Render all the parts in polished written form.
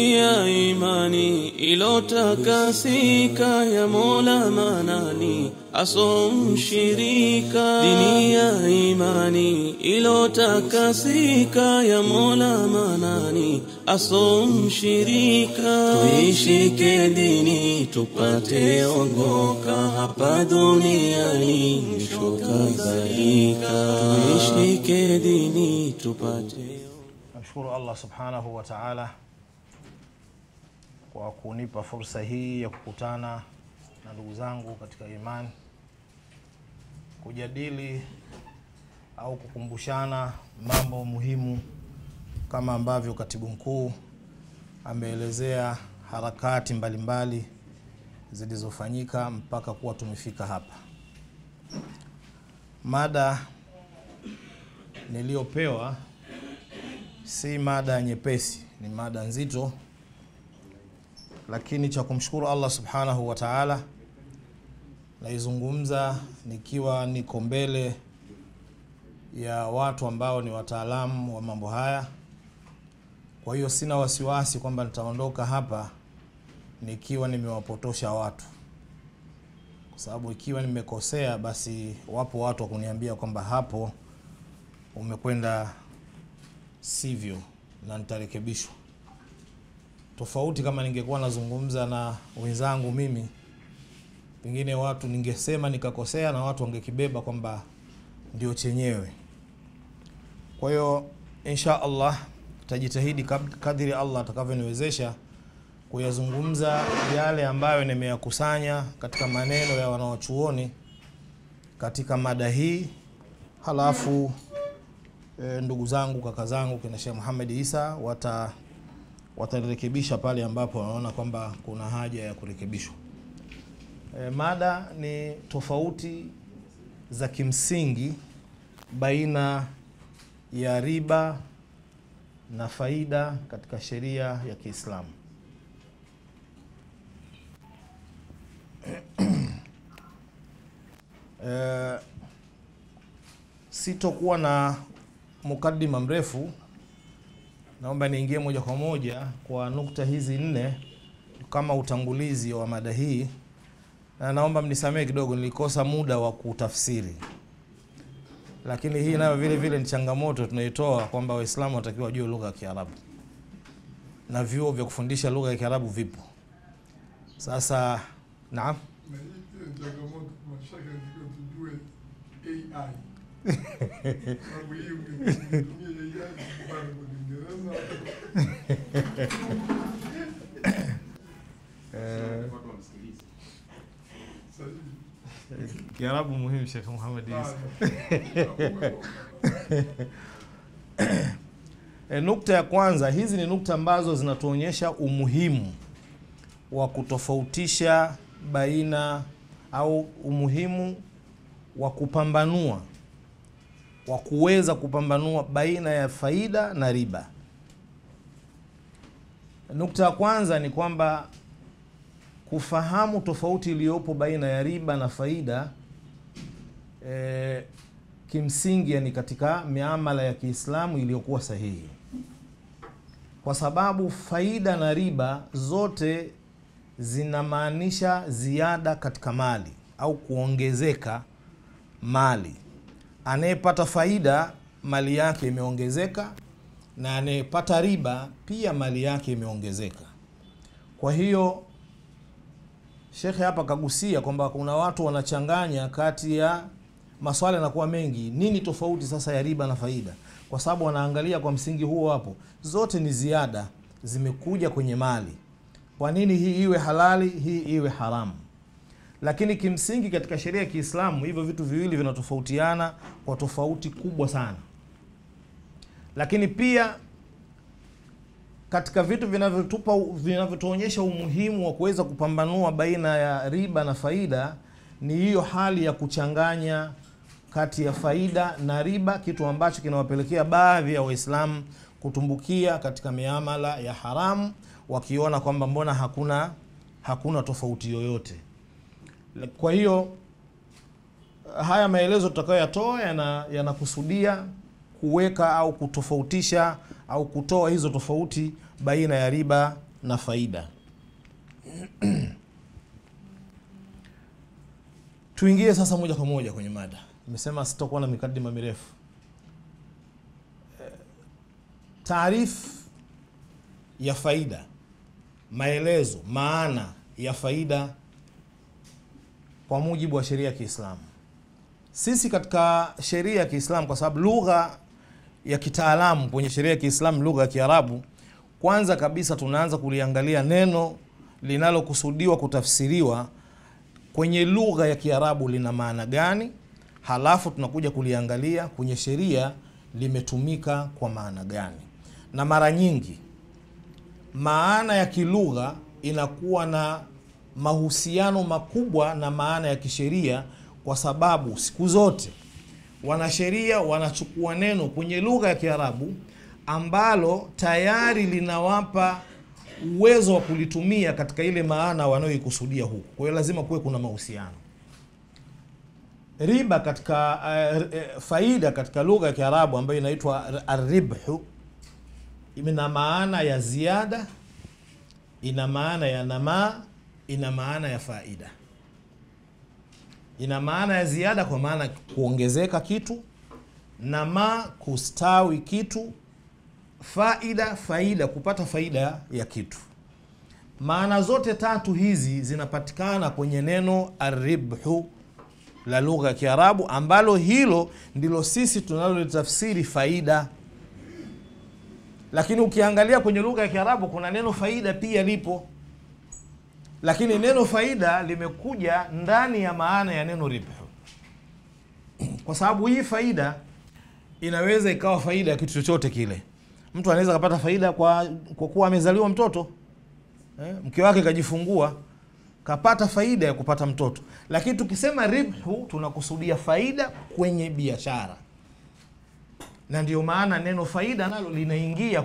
Ya imani ilotakasika ya Mola Manani asomshirika. Dini ya imani ilotakasika ya Mola Manani asomshirika. Tuishike dini tupate ongoka hapa duniani mwisho kadhalika. Tuishike dini tupate. Nashukuru Allah subhanahu wa ta'ala kwa kunipa fursa hii ya kukutana na ndugu zangu katika imani, kujadili au kukumbushana mambo muhimu kama ambavyo katibu mkuu ameelezea harakati mbalimbali zilizofanyika mpaka kuwa tumefika hapa. Mada niliyopewa si mada nyepesi, ni mada nzito, lakini cha kumshukuru Allah subhanahu wa ta'ala naizungumza nikiwa niko mbele ya watu ambao ni wataalamu wa mambo haya. Kwa hiyo sina wasiwasi kwamba nitaondoka hapa nikiwa nimewapotosha watu, kwa sababu ikiwa nimekosea basi wapo watu wa kuniambia kwamba hapo umekwenda sivyo na nitarekebishwa. Tofauti kama ningekuwa nazungumza na wenzangu mimi, pengine watu ningesema nikakosea na watu wangekibeba kwamba ndio chenyewe. Kwa hiyo insha Allah tutajitahidi kadiri Allah atakavyoniwezesha kuyazungumza yale ambayo nimeyakusanya katika maneno ya wanawachuoni katika mada hii. Halafu ndugu zangu, kaka zangu kina Sheikh Muhammad Isa watarekebisha pale ambapo wanaona kwamba kuna haja ya kurekebishwa. Mada ni tofauti za kimsingi baina ya riba na faida katika sheria ya Kiislamu. Sitokuwa na mukaddima mrefu, naomba niingie moja kwa moja kwa nukta hizi 4 kama utangulizi wa mada hii. Na naomba mnisamee kidogo nilikosa muda wa kutafsiri, lakini hii nayo vile vile ni changamoto tunaitoa kwamba Waislamu watakiwa wajue lugha ya Kiarabu na vyuo vya kufundisha lugha ya Kiarabu vipo. Sasa naam, changamoto mashaka ndio tujue AI. Sababu hiyo ungetumia AI kwa Kiingereza. Watu wamsikilize. Kiarabu muhimu Sheikh Muhammad Isa. Nukta ya kwanza, hizi ni nukta ambazo zinatuonyesha umuhimu wa kutofautisha baina au umuhimu wa kupambanua, wa kuweza kupambanua baina ya faida na riba. Nukta ya kwanza ni kwamba kufahamu tofauti iliyopo baina ya riba na faida kimsingi ni katika miamala ya Kiislamu iliyokuwa sahihi, kwa sababu faida na riba zote zinamaanisha ziada katika mali au kuongezeka mali. Anayepata faida mali yake imeongezeka, na anayepata riba pia mali yake imeongezeka. Kwa hiyo Sheikh hapa kagusia kwamba kuna watu wanachanganya kati ya maswali yanakuwa mengi, nini tofauti sasa ya riba na faida, kwa sababu wanaangalia kwa msingi huo hapo zote ni ziada zimekuja kwenye mali. Kwa nini hii iwe halali, hii iwe haramu? Lakini kimsingi katika sheria ya Kiislamu hivyo vitu viwili vinatofautiana kwa tofauti kubwa sana. Lakini pia katika vitu vinavyotuonyesha umuhimu wa kuweza kupambanua baina ya riba na faida ni hiyo hali ya kuchanganya kati ya faida na riba, kitu ambacho kinawapelekea baadhi ya Waislamu kutumbukia katika miamala ya haramu wakiona kwamba mbona hakuna tofauti yoyote. Kwa hiyo haya maelezo tutakayoyatoa yanakusudia kuweka au kutofautisha au kutoa hizo tofauti baina ya riba na faida. Tuingie sasa moja kwa moja kwenye mada. Nimesema sitakuwa na mikadima mirefu. Taarifu ya faida, maelezo, maana ya faida kwa mujibu wa sheria ya Kiislamu. Sisi katika sheria ya Kiislamu, kwa sababu lugha ya kitaalamu kwenye sheria ya Kiislamu lugha ya Kiarabu, kwanza kabisa tunaanza kuliangalia neno linalokusudiwa kutafsiriwa kwenye lugha ya Kiarabu lina maana gani, halafu tunakuja kuliangalia kwenye sheria limetumika kwa maana gani. Na mara nyingi maana ya kilugha inakuwa na mahusiano makubwa na maana ya kisheria, kwa sababu siku zote wanasheria wanachukua neno kwenye lugha ya Kiarabu ambalo tayari linawapa uwezo wa kulitumia katika ile maana wanayoikusudia huko. Kwa hiyo lazima kuwe kuna mahusiano. Riba katika faida katika lugha ya Kiarabu ambayo inaitwa ar-ribhu, ina maana ya ziada, ina maana ya namaa, ina maana ya faida. Ina maana ya ziada kwa maana kuongezeka kitu, namaa kustawi kitu, faida kupata faida ya kitu. Maana zote tatu hizi zinapatikana kwenye neno ar-ribhu la lugha ya Kiarabu, ambalo hilo ndilo sisi tunalolitafsiri faida. Lakini ukiangalia kwenye lugha ya Kiarabu kuna neno faida pia lipo, lakini neno faida limekuja ndani ya maana ya neno ribhu, kwa sababu hii faida inaweza ikawa faida ya kitu chochote kile. Mtu anaweza kupata faida kwa kuwa amezaliwa mtoto, mke wake kajifungua, kapata faida ya kupata mtoto. Lakini tukisema ribhu tunakusudia faida kwenye biashara, na ndio maana neno faida nalo linaingia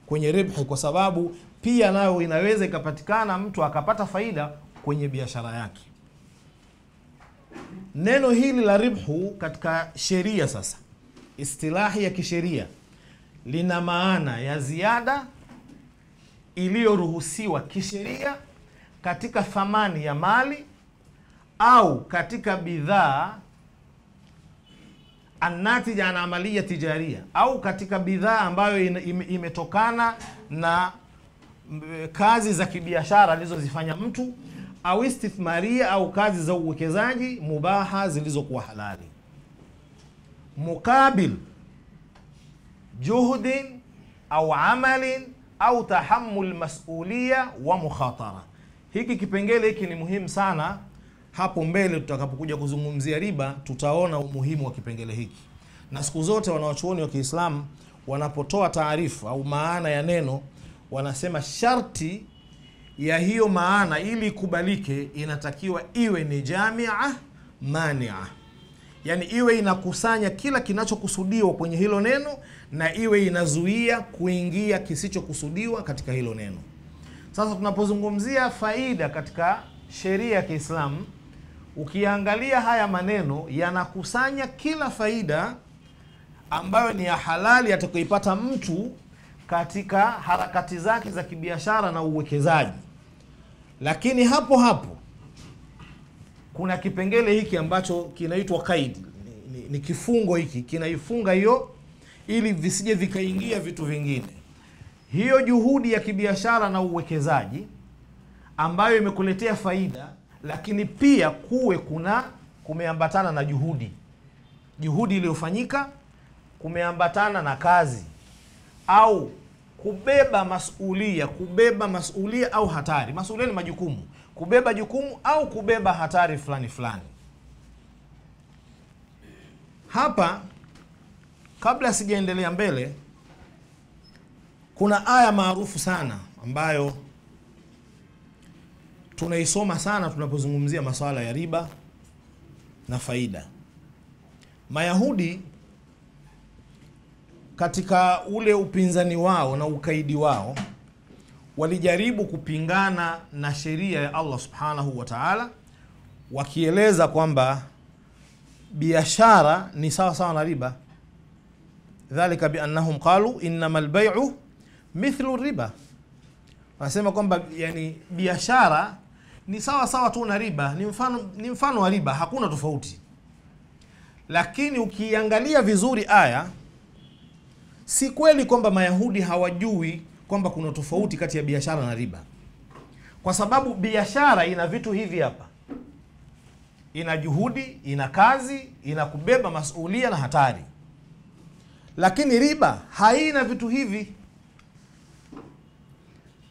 kwenye ribhu, kwa sababu pia nayo inaweza ikapatikana mtu akapata faida kwenye biashara yake. Neno hili la ribhu katika sheria sasa, istilahi ya kisheria, lina maana ya ziada iliyoruhusiwa kisheria katika thamani ya mali au katika bidhaa anatija na amalia tijaria, au katika bidhaa ambayo imetokana na kazi za kibiashara alizozifanya mtu, au istithmaria, au kazi za uwekezaji mubaha zilizokuwa halali, mukabil juhudin au amalin au tahammul mas'uliya wa mukhatara. Hiki kipengele hiki ni muhimu sana. Hapo mbele tutakapokuja kuzungumzia riba tutaona umuhimu wa kipengele hiki. Na siku zote wanawachuoni wa Kiislamu wanapotoa taarifa au maana ya neno, wanasema sharti ya hiyo maana ili kubalike inatakiwa iwe ni jamia mania, yani iwe inakusanya kila kinachokusudiwa kwenye hilo neno na iwe inazuia kuingia kisichokusudiwa katika hilo neno. Sasa tunapozungumzia faida katika sheria ya Kiislamu, ukiangalia haya maneno yanakusanya kila faida ambayo ni ya halali atakayoipata mtu katika harakati zake za kibiashara na uwekezaji. Lakini hapo hapo kuna kipengele hiki ambacho kinaitwa kaidi, ni kifungo hiki kinaifunga hiyo ili visije vikaingia vitu vingine. Hiyo juhudi ya kibiashara na uwekezaji ambayo imekuletea faida, lakini pia kumeambatana na juhudi iliyofanyika, kumeambatana na kazi au kubeba masulia au hatari. Masulia ni majukumu, kubeba jukumu au kubeba hatari fulani fulani. Hapa kabla sijaendelea mbele, kuna aya maarufu sana ambayo tunaisoma sana tunapozungumzia masuala ya riba na faida. Mayahudi katika ule upinzani wao na ukaidi wao walijaribu kupingana na sheria ya Allah subhanahu wa ta'ala, wakieleza kwamba biashara ni sawa sawa na riba. Dhalika biannahum qalu innamal bay'u mithlu riba. Wanasema kwamba yani biashara ni sawa sawa tu na riba, ni mfano wa riba, hakuna tofauti. Lakini ukiangalia vizuri aya, si kweli kwamba Mayahudi hawajui kwamba kuna tofauti kati ya biashara na riba. Kwa sababu biashara ina vitu hivi hapa. Ina juhudi, ina kazi, ina kubeba masulia na hatari. Lakini riba haina vitu hivi.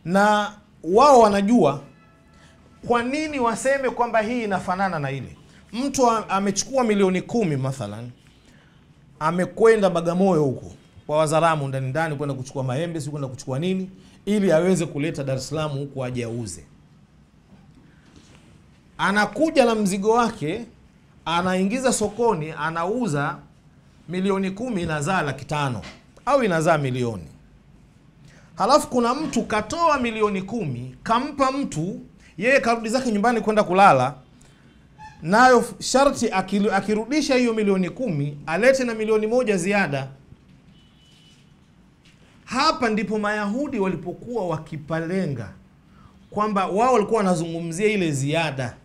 Na wao wanajua kwa nini waseme kwamba hii inafanana na ile. Mtu amechukua milioni 10 mathalan, amekwenda Bagamoyo huko kwa Wazaramu ndani kwenda kuchukua maembe, si kwenda kuchukua nini, ili aweze kuleta Dar es Salaam huko aje auze. Anakuja na mzigo wake, anaingiza sokoni, anauza milioni 10, inazaa 500,000 au inazaa milioni. Halafu kuna mtu katoa milioni 10, kampa mtu, yeye karudi zake nyumbani kwenda kulala, nayo sharti akirudisha hiyo milioni 10 alete na milioni 1 ziada. Hapa ndipo Mayahudi walipokuwa wakipalenga kwamba wao walikuwa wanazungumzia ile ziada,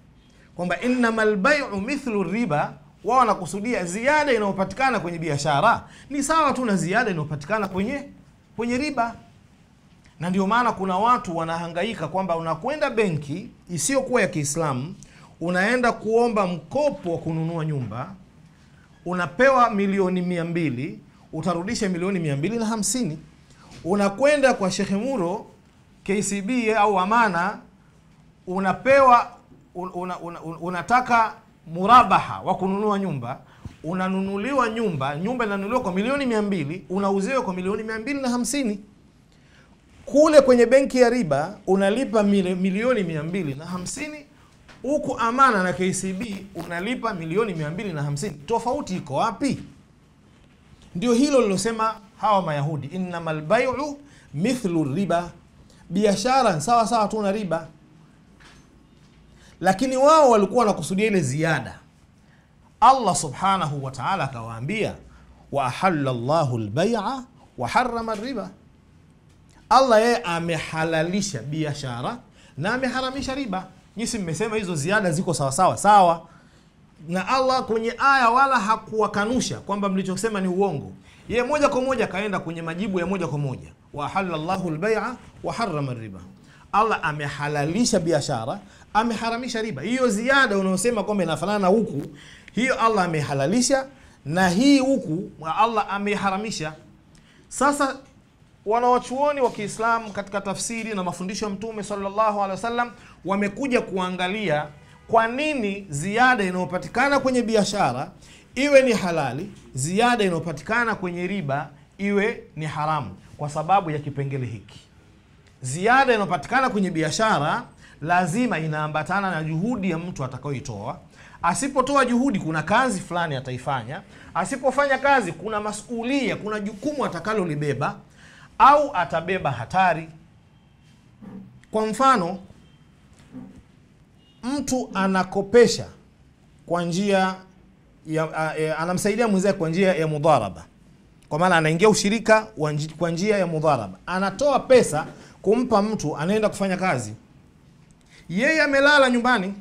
kwamba innamal bay'u mithlu riba. Wao wanakusudia ziada inayopatikana kwenye biashara ni sawa tu na ziada inayopatikana kwenye riba. Na ndio maana kuna watu wanahangaika kwamba unakwenda benki isiyokuwa ya Kiislamu, unaenda kuomba mkopo wa kununua nyumba, unapewa milioni 200, utarudisha milioni 250. Unakwenda kwa Sheikh Muro KCB au Amana, unapewa unataka murabaha wa kununua nyumba, unanunuliwa nyumba inanunuliwa kwa milioni 200, unauziwa kwa milioni 250. Kule kwenye benki ya riba unalipa milioni 250, huku Amana na KCB unalipa milioni 250. Tofauti iko wapi? Ndio hilo lilosema hawa Mayahudi, innamal bay'u mithlu riba. Biashara sawa sawa tu na riba. Lakini wao walikuwa wanakusudia ile ziada. Allah subhanahu wa ta'ala akawaambia, wa ahalla Allahu al-bay'a wa harrama ar-riba. Allah yeye amehalalisha biashara na ameharamisha riba. Nyinyi mmesema hizo ziada ziko sawa sawa. Na Allah kwenye aya wala hakuwakanusha kwamba mlichosema ni uongo. Yeye moja kwa moja kaenda kwenye majibu ya moja kwa moja. Wa halallahu al-bay'a wa harrama ar-riba. Allah amehalalisha biashara, ameharamisha riba. Hiyo ziada unayosema kwamba inafanana huku, hiyo Allah amehalalisha, na hii huku Allah ameharamisha. Sasa wanawachuoni wa Kiislamu katika tafsiri na mafundisho ya Mtume sallallahu alaihi wasallam wamekuja kuangalia kwa nini ziada inayopatikana kwenye biashara iwe ni halali, ziada inayopatikana kwenye riba iwe ni haramu. Kwa sababu ya kipengele hiki, ziada inayopatikana kwenye biashara lazima inaambatana na juhudi ya mtu atakayoitoa. Asipotoa juhudi, kuna kazi fulani ataifanya. Asipofanya kazi, kuna masulia, kuna jukumu atakalolibeba au atabeba hatari. Kwa mfano, mtu anakopesha kwa njia ya anamsaidia mwenzake kwa njia ya mudharaba, kwa maana anaingia ushirika kwa njia ya mudharaba. Anatoa pesa kumpa mtu anaenda kufanya kazi, yeye amelala nyumbani,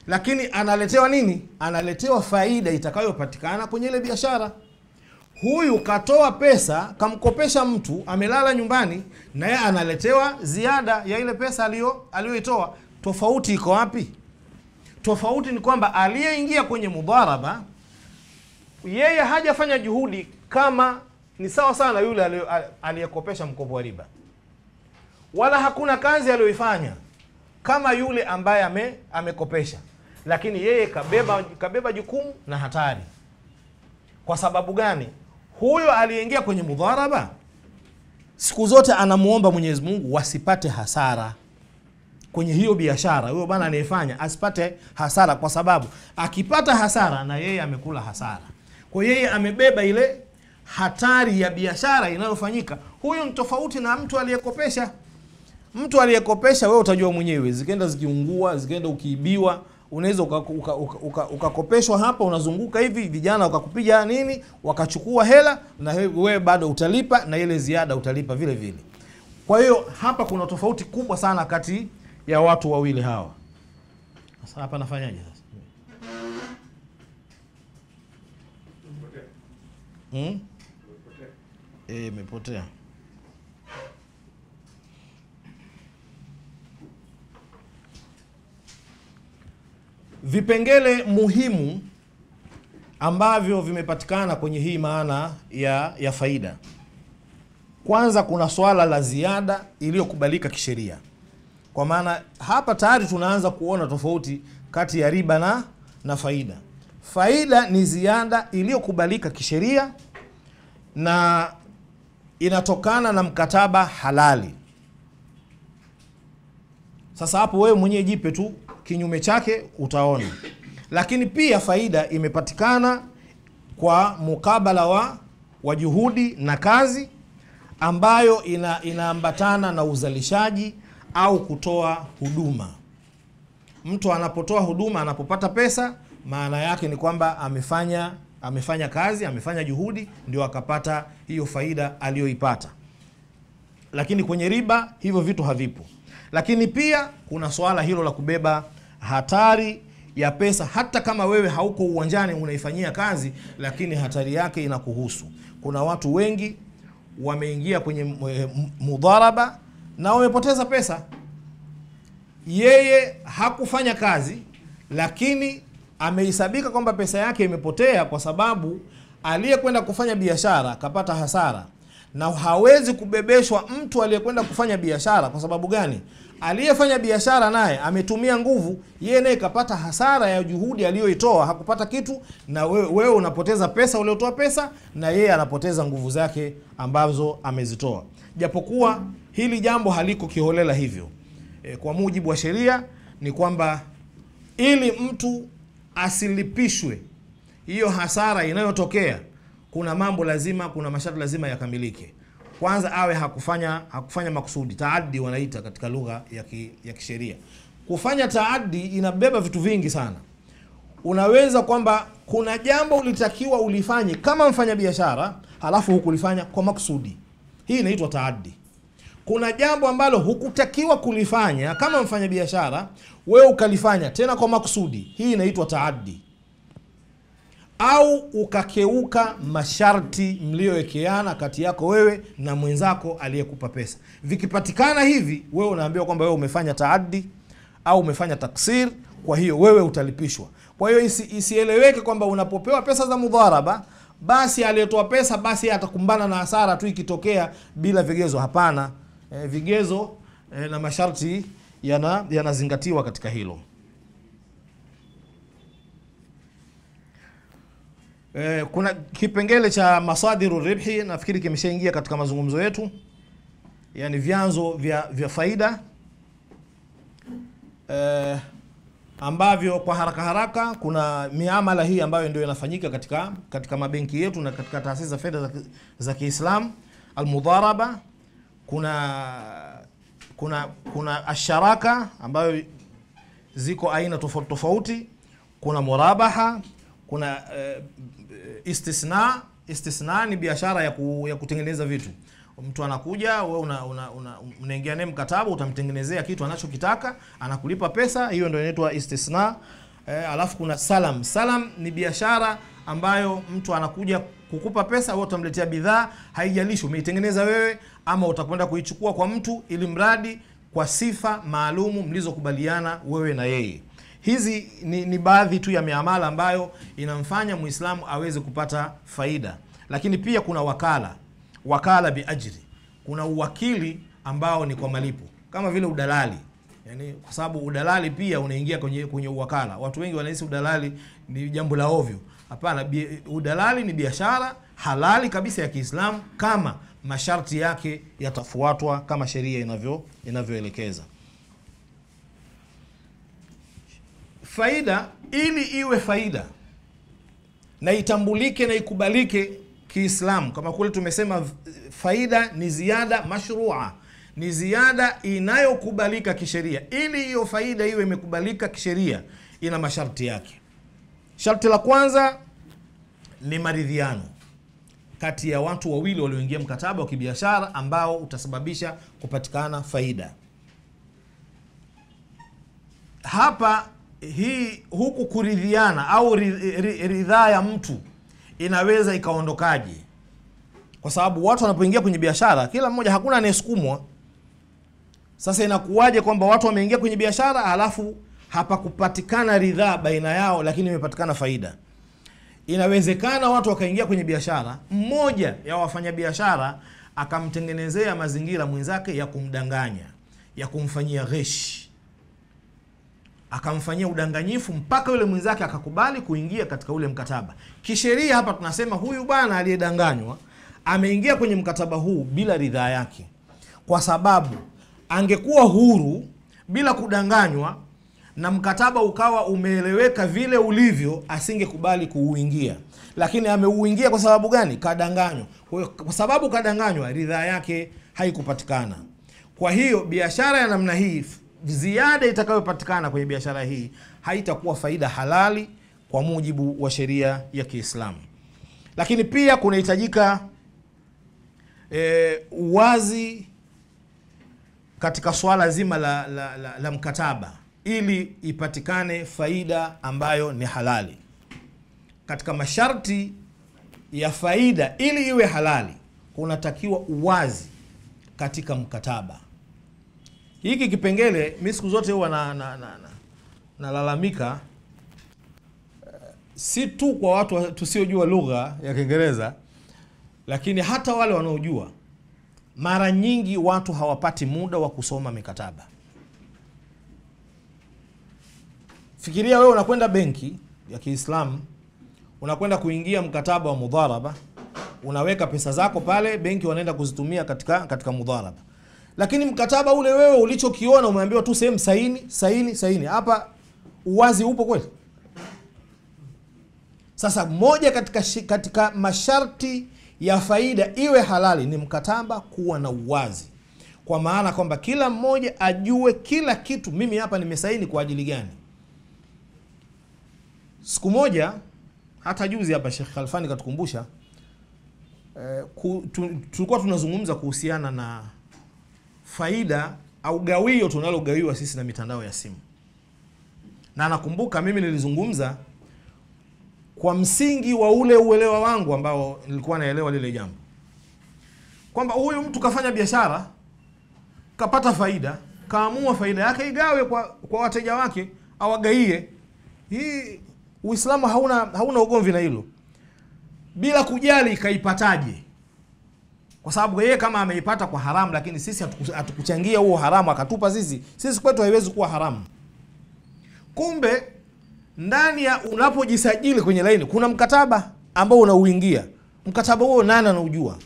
lakini analetewa nini? Analetewa faida itakayopatikana kwenye ile biashara. Huyu katoa pesa, kamkopesha mtu, amelala nyumbani, na yeye analetewa ziada ya ile pesa aliyoitoa. Tofauti iko wapi? Tofauti ni kwamba aliyeingia kwenye mudharaba, yeye hajafanya juhudi kama ni sawa sana yule aliyekopesha mkopo wa riba, wala hakuna kazi aliyoifanya kama yule ambaye amekopesha, lakini yeye kabeba jukumu na hatari. Kwa sababu gani? Huyo aliyeingia kwenye mudharaba siku zote anamuomba Mwenyezi Mungu wasipate hasara kwenye hiyo biashara. Huyo bana anayefanya asipate hasara, kwa sababu akipata hasara na yeye amekula hasara. Kwa yeye amebeba ile hatari ya biashara inayofanyika. Huyo ni tofauti na mtu aliyekopesha. Mtu aliyekopesha wewe utajua mwenyewe, zikaenda zikiungua, zikaenda ukiibiwa, unaweza ukakopeshwa hapa, unazunguka hivi, vijana wakakupiga nini, wakachukua hela, na wewe bado utalipa, na ile ziada utalipa vile vile. Kwa hiyo hapa kuna tofauti kubwa sana kati ya watu wawili hawa. Sasa hapa nafanyaje sasa? Imepotea. Vipengele muhimu ambavyo vimepatikana kwenye hii maana ya faida. Kwanza kuna swala la ziada iliyokubalika kisheria. Kwa maana hapa tayari tunaanza kuona tofauti kati ya riba na faida. Faida ni ziada iliyokubalika kisheria na inatokana na mkataba halali. Sasa hapo wewe mwenyewe jipe tu kinyume chake utaona. Lakini pia faida imepatikana kwa mukabala wa juhudi na kazi ambayo inaambatana na uzalishaji au kutoa huduma. Mtu anapotoa huduma, anapopata pesa, maana yake ni kwamba amefanya kazi, amefanya juhudi, ndio akapata hiyo faida aliyoipata. Lakini kwenye riba hivyo vitu havipo. Lakini pia kuna swala hilo la kubeba hatari ya pesa, hata kama wewe hauko uwanjani unaifanyia kazi, lakini hatari yake inakuhusu. Kuna watu wengi wameingia kwenye mudharaba na wamepoteza pesa. Yeye hakufanya kazi, lakini amehesabika kwamba pesa yake imepotea kwa sababu aliyekwenda kufanya biashara akapata hasara, na hawezi kubebeshwa mtu aliyekwenda kufanya biashara. Kwa sababu gani? Aliyefanya biashara naye ametumia nguvu, yeye naye kapata hasara ya juhudi aliyoitoa, hakupata kitu, na wewe unapoteza pesa uliotoa pesa, na yeye anapoteza nguvu zake ambazo amezitoa. Japokuwa hili jambo haliko kiholela hivyo. Kwa mujibu wa sheria ni kwamba ili mtu asilipishwe hiyo hasara inayotokea, kuna mambo lazima, kuna masharti lazima yakamilike. Kwanza awe hakufanya makusudi, taaddi wanaita katika lugha ya kisheria. Kufanya taaddi inabeba vitu vingi sana. Unaweza kwamba kuna jambo ulitakiwa ulifanye kama mfanya biashara, halafu hukulifanya kwa makusudi. Hii inaitwa taaddi. Kuna jambo ambalo hukutakiwa kulifanya kama mfanya biashara, wewe ukalifanya tena kwa makusudi. Hii inaitwa taaddi. Au ukakeuka masharti mliowekeana kati yako wewe na mwenzako aliyekupa pesa. Vikipatikana hivi, wewe unaambiwa kwamba wewe umefanya taaddi au umefanya taksir, kwa hiyo wewe utalipishwa. Kwa hiyo isieleweke kwamba unapopewa pesa za mudharaba, basi aliyetoa pesa basi atakumbana na hasara tu ikitokea bila vigezo. Hapana. Vigezo na masharti yanazingatiwa katika hilo. Kuna kipengele cha masadiru ribhi, nafikiri kimeshaingia katika mazungumzo yetu, yani vyanzo vya faida, ambavyo kwa haraka kuna miamala hii ambayo ndio inafanyika katika mabenki yetu na katika taasisi za fedha za Kiislamu. Almudharaba, kuna asharaka ambayo ziko aina tofauti tofauti, kuna murabaha, kuna istisna. Istisna ni biashara ya kutengeneza vitu. Mtu anakuja, wewe unaingia naye mkataba, utamtengenezea kitu anachokitaka, anakulipa pesa, hiyo ndio inaitwa istisna. Alafu kuna salam. Salam ni biashara ambayo mtu anakuja kukupa pesa, wewe utamletea bidhaa, haijalishi umeitengeneza wewe ama utakwenda kuichukua kwa mtu, ili mradi kwa sifa maalumu mlizokubaliana wewe na yeye. Hizi ni baadhi tu ya miamala ambayo inamfanya Muislamu aweze kupata faida. Lakini pia kuna wakala biajri. Kuna uwakili ambao ni kwa malipo, kama vile udalali. Yani kwa sababu udalali pia unaingia kwenye uwakala. Watu wengi wanahisi udalali ni jambo la ovyo. Hapana, udalali ni biashara halali kabisa ya Kiislamu kama masharti yake yatafuatwa kama sheria inavyoelekeza. Faida, ili iwe faida na itambulike na ikubalike Kiislamu, kama kule tumesema faida ni ziada mashrua, ni ziada inayokubalika kisheria. Ili hiyo faida iwe imekubalika kisheria, ina masharti yake. Sharti la kwanza ni maridhiano kati ya watu wawili walioingia mkataba wa kibiashara ambao utasababisha kupatikana faida. Hapa huku kuridhiana au ridhaa ya mtu inaweza ikaondokaje? Kwa sababu watu wanapoingia kwenye biashara kila mmoja, hakuna anayesukumwa. Sasa inakuwaje kwamba watu wameingia kwenye biashara halafu hapa kupatikana ridhaa baina yao lakini imepatikana faida? Inawezekana watu wakaingia kwenye biashara, mmoja ya wafanyabiashara akamtengenezea mazingira mwenzake ya kumdanganya, ya kumfanyia ghish, akamfanyia udanganyifu mpaka yule mwenzake akakubali kuingia katika ule mkataba. Kisheria hapa tunasema huyu bwana aliyedanganywa ameingia kwenye mkataba huu bila ridhaa yake, kwa sababu angekuwa huru bila kudanganywa na mkataba ukawa umeeleweka vile ulivyo, asingekubali kuuingia. Lakini ameuingia kwa sababu gani? Kadanganywa. Kwa sababu kadanganywa, ridhaa yake haikupatikana. Kwa hiyo biashara ya namna hii, ziada itakayopatikana kwenye biashara hii haitakuwa faida halali kwa mujibu wa sheria ya Kiislamu. Lakini pia kunahitajika uwazi katika swala zima la mkataba ili ipatikane faida ambayo ni halali. Katika masharti ya faida ili iwe halali, kunatakiwa uwazi katika mkataba. Hiki kipengele mimi siku zote huwa nalalamika, si tu kwa watu tusiojua lugha ya Kiingereza, lakini hata wale wanaojua. Mara nyingi watu hawapati muda wa kusoma mikataba. Fikiria wewe unakwenda benki ya Kiislamu, unakwenda kuingia mkataba wa mudharaba, unaweka pesa zako pale, benki wanaenda kuzitumia katika mudharaba. Lakini mkataba ule wewe ulichokiona umeambiwa tu sehemu saini. Hapa uwazi upo kweli? Sasa moja katika masharti ya faida iwe halali ni mkataba kuwa na uwazi, kwa maana kwamba kila mmoja ajue kila kitu. Mimi hapa nimesaini kwa ajili gani? Siku moja, hata juzi hapa Sheikh Khalfani katukumbusha, tulikuwa tunazungumza kuhusiana na faida au gawio tunalogawiwa sisi na mitandao ya simu. Na nakumbuka mimi nilizungumza kwa msingi wa ule uelewa wangu ambao nilikuwa naelewa lile jambo, kwamba huyu mtu kafanya biashara, kapata faida, kaamua faida yake igawe kwa wateja wake, awagaie. Hii Uislamu hauna ugomvi na hilo, bila kujali kaipataje. Kwa sababu yeye kama ameipata kwa haramu, lakini sisi hatukuchangia huo haramu, akatupa sisi kwetu haiwezi kuwa haramu. Kumbe ndani ya unapojisajili kwenye laini kuna mkataba ambao unauingia. Mkataba huo nani anaujua?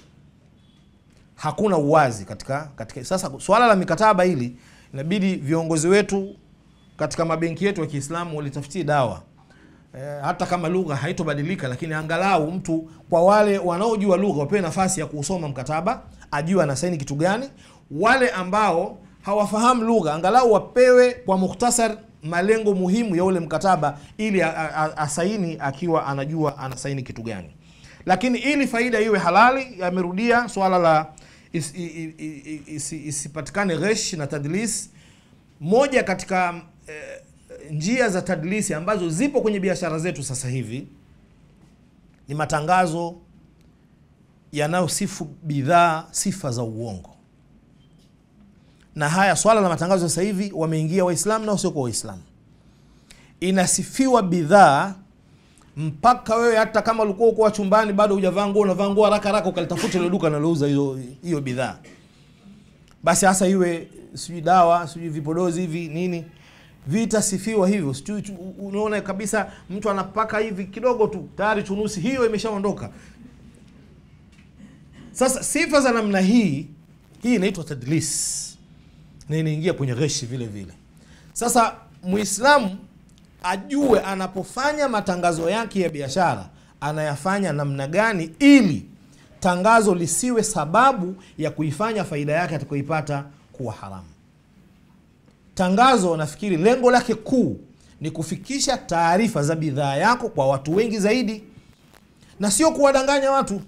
Hakuna uwazi katika. Sasa swala la mikataba hili inabidi viongozi wetu katika mabenki yetu ya Kiislamu walitafutie dawa. Hata kama lugha haitobadilika, lakini angalau mtu, kwa wale wanaojua lugha, wapewe nafasi ya kusoma mkataba, ajue anasaini kitu gani. Wale ambao hawafahamu lugha, angalau wapewe kwa mukhtasar malengo muhimu ya ule mkataba, ili asaini akiwa anajua anasaini kitu gani. Lakini ili faida iwe halali, yamerudia swala la isipatikane ghish na tadlis. Moja katika njia za tadlisi ambazo zipo kwenye biashara zetu sasa hivi ni matangazo yanayosifu bidhaa sifa za uongo. Na haya swala la matangazo sasa hivi wameingia Waislamu na wasio kwa Waislamu. Inasifiwa bidhaa mpaka wewe hata kama ulikuwa uko chumbani bado hujavaa nguo, unavaa nguo haraka ukalitafuta ile duka linalouza hiyo bidhaa. Basi hasa iwe sijui dawa, sijui vipodozi hivi nini, vitasifiwa hivyo. Unaona kabisa mtu anapaka hivi kidogo tu tayari chunusi hiyo imeshaondoka. Sasa sifa za namna hii inaitwa tadlis, na inaingia kwenye ghishi vile vile. Sasa Muislamu ajue anapofanya matangazo yake ya biashara anayafanya namna gani, ili tangazo lisiwe sababu ya kuifanya faida yake atakayoipata kuwa haramu. Tangazo nafikiri lengo lake kuu ni kufikisha taarifa za bidhaa yako kwa watu wengi zaidi, na sio kuwadanganya watu.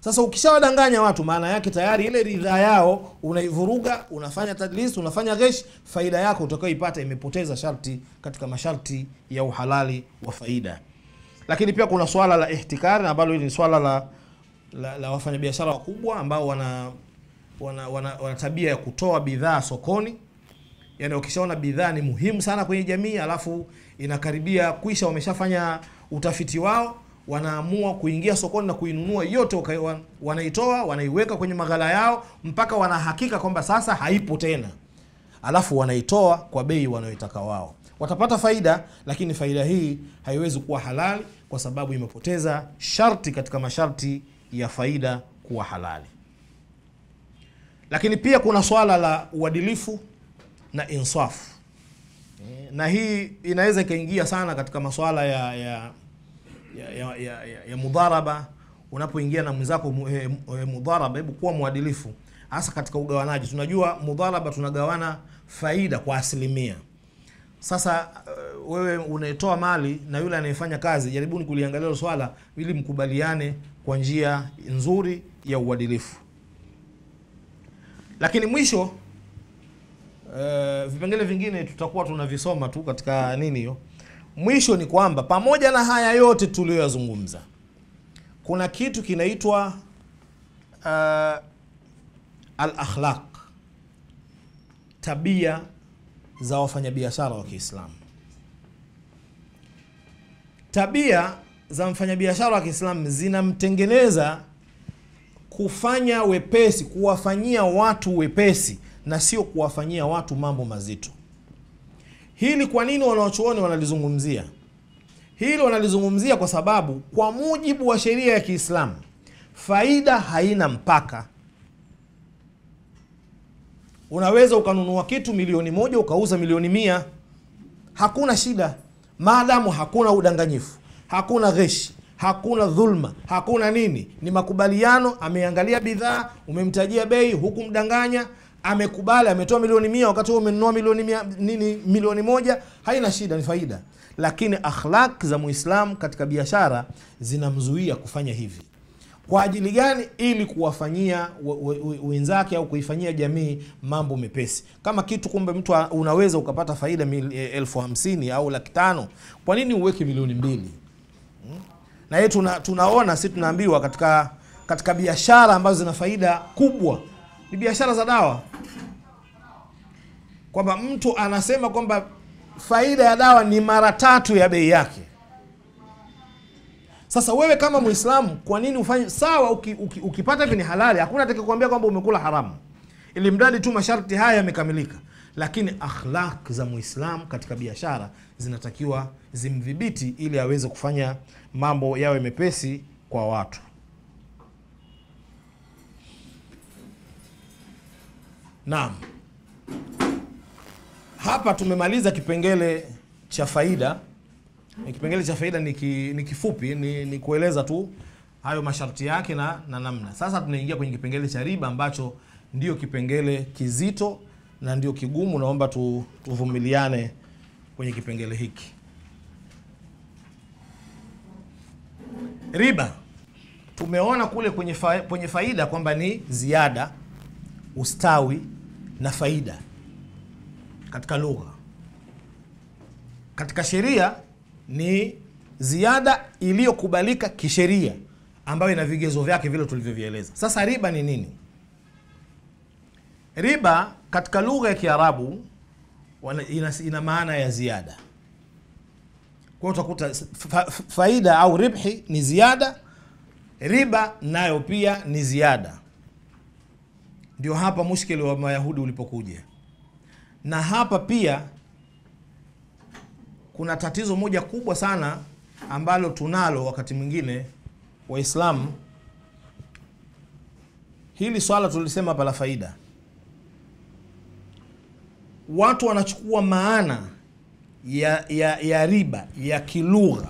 Sasa ukishawadanganya watu, maana yake tayari ile ridhaa yao unaivuruga, unafanya tadlis, unafanya ghesh, faida yako utakayoipata imepoteza sharti katika masharti ya uhalali wa faida. Lakini pia kuna swala la ihtikari, ambalo hili ni swala la wafanyabiashara wakubwa ambao wana tabia ya kutoa bidhaa sokoni. Yani ukishaona bidhaa ni muhimu sana kwenye jamii, alafu inakaribia kuisha, wameshafanya utafiti wao, wanaamua kuingia sokoni na kuinunua yote, wanaitoa, wanaiweka kwenye maghala yao mpaka wanahakika kwamba sasa haipo tena, alafu wanaitoa kwa bei wanayotaka wao. Watapata faida, lakini faida hii haiwezi kuwa halali kwa sababu imepoteza sharti katika masharti ya faida kuwa halali. Lakini pia kuna swala la uadilifu na insafu, na hii inaweza ikaingia sana katika masuala ya mudharaba. Unapoingia na mwenzako mudharaba, hebu kuwa muadilifu, hasa katika ugawanaji. Tunajua mudharaba tunagawana faida kwa asilimia. Sasa wewe unatoa mali na yule anayefanya kazi, jaribuni kuliangalia swala ili mkubaliane kwa njia nzuri ya uadilifu. Lakini mwisho, vipengele vingine tutakuwa tunavisoma tu katika nini hiyo. Mwisho ni kwamba pamoja na haya yote tuliyoyazungumza, kuna kitu kinaitwa al-akhlaq, tabia za wafanyabiashara wa Kiislamu. Tabia za mfanyabiashara wa Kiislamu zinamtengeneza kufanya wepesi, kuwafanyia watu wepesi na sio kuwafanyia watu mambo mazito. Hili kwa nini wanawachuoni wanalizungumzia? Hili wanalizungumzia kwa sababu kwa mujibu wa sheria ya Kiislamu, faida haina mpaka. Unaweza ukanunua kitu milioni 1 ukauza milioni 100, hakuna shida, maadamu hakuna udanganyifu, hakuna gheshi, hakuna dhulma, hakuna nini. Ni makubaliano, ameangalia bidhaa, umemtajia bei, hukumdanganya, amekubali, ametoa milioni 100 wakati wewe umenunua milioni 1, haina shida, ni faida. Lakini akhlaq za Muislamu katika biashara zinamzuia kufanya hivi. Kwa ajili gani? Ili kuwafanyia wenzake au kuifanyia jamii mambo mepesi. Kama kitu kumbe mtu unaweza ukapata faida 50,000 au 500,000, kwa nini uweke milioni 2? Na yetu tunaona, sisi tunaambiwa katika biashara ambazo zina faida kubwa ni biashara za dawa, kwamba mtu anasema kwamba faida ya dawa ni mara 3 ya bei yake. Sasa wewe kama Muislamu, kwa nini ufanye sawa? Ukipata hivi ni halali, hakuna atakayekwambia kwamba umekula haramu, ili mradi tu masharti haya yamekamilika. Lakini akhlaq za Muislamu katika biashara zinatakiwa zimdhibiti ili aweze kufanya mambo yawe mepesi kwa watu. Naam. Hapa tumemaliza kipengele cha faida. Kipengele cha faida ni kifupi, ni kueleza tu hayo masharti yake na namna. Sasa tunaingia kwenye kipengele cha riba ambacho ndio kipengele kizito na ndio kigumu. Naomba tuvumiliane kwenye kipengele hiki. Riba tumeona kule kwenye faida kwamba ni ziada, ustawi na faida katika lugha. Katika sheria ni ziada iliyokubalika kisheria ambayo ina vigezo vyake vile tulivyovieleza. Sasa riba ni nini? Riba katika lugha ya Kiarabu ina maana ya ziada. Kwa hiyo utakuta faida au ribhi ni ziada, riba nayo pia ni ziada. Ndio hapa mushkili wa Mayahudi ulipokuja. Na hapa pia kuna tatizo moja kubwa sana ambalo tunalo wakati mwingine Waislamu. Hili swala tulisema hapa la faida, watu wanachukua maana ya riba ya kilugha,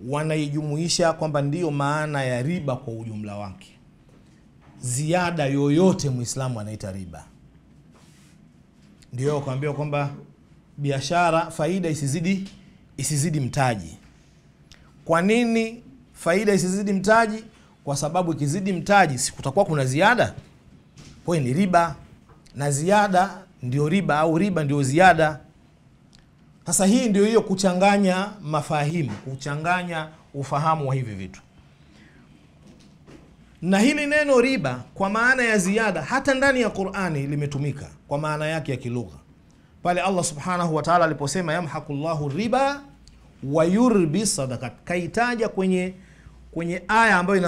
wanaijumuisha kwamba ndiyo maana ya riba kwa ujumla wake. Ziada yoyote Muislamu anaita riba. Ndio kuambia kwamba biashara faida isizidi mtaji. Kwa nini faida isizidi mtaji? Kwa sababu ikizidi mtaji si kutakuwa kuna ziada, kwa hiyo ni riba, na ziada ndio riba, au riba ndio ziada. Sasa hii ndio hiyo kuchanganya mafahimu, kuchanganya ufahamu wa hivi vitu. Na hili neno riba kwa maana ya ziada hata ndani ya Qur'ani limetumika kwa maana yake ya kilugha. Pale Allah Subhanahu wa Ta'ala aliposema yamhaqullahu riba wa yurbi sadaqat, kaitaja kwenye aya ambayo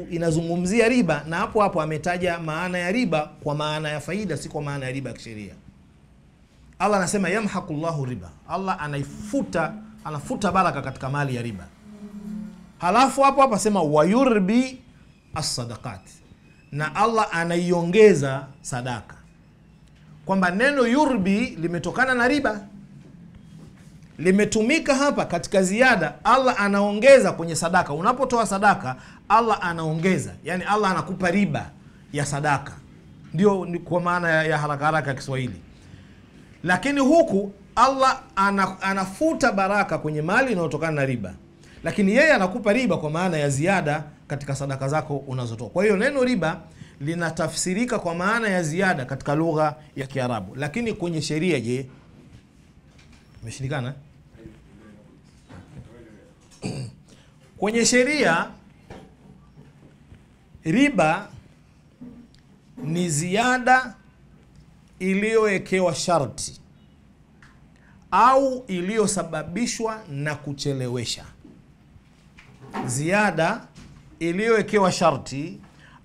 inazungumzia riba, na hapo ametaja maana ya riba kwa maana ya faida, si kwa maana ya riba ya kisheria. Allah anasema yamhaqullahu riba, Allah anafuta baraka katika mali ya riba. Halafu hapo asema wayurbi as-sadaqat, na Allah anaiongeza sadaka, kwamba neno yurbi limetokana na riba, limetumika hapa katika ziada. Allah anaongeza kwenye sadaka. Unapotoa sadaka Allah anaongeza, yani Allah anakupa riba ya sadaka, ndio kwa maana ya haraka ya Kiswahili. Lakini huku Allah anafuta baraka kwenye mali inayotokana na riba, lakini yeye anakupa riba kwa maana ya ziada katika sadaka zako unazotoa. Kwa hiyo neno riba linatafsirika kwa maana ya ziada katika lugha ya Kiarabu, lakini kwenye sheria je, imeshindikana? Kwenye sheria riba ni ziada iliyowekewa sharti au iliyosababishwa na kuchelewesha. Ziada iliyowekewa sharti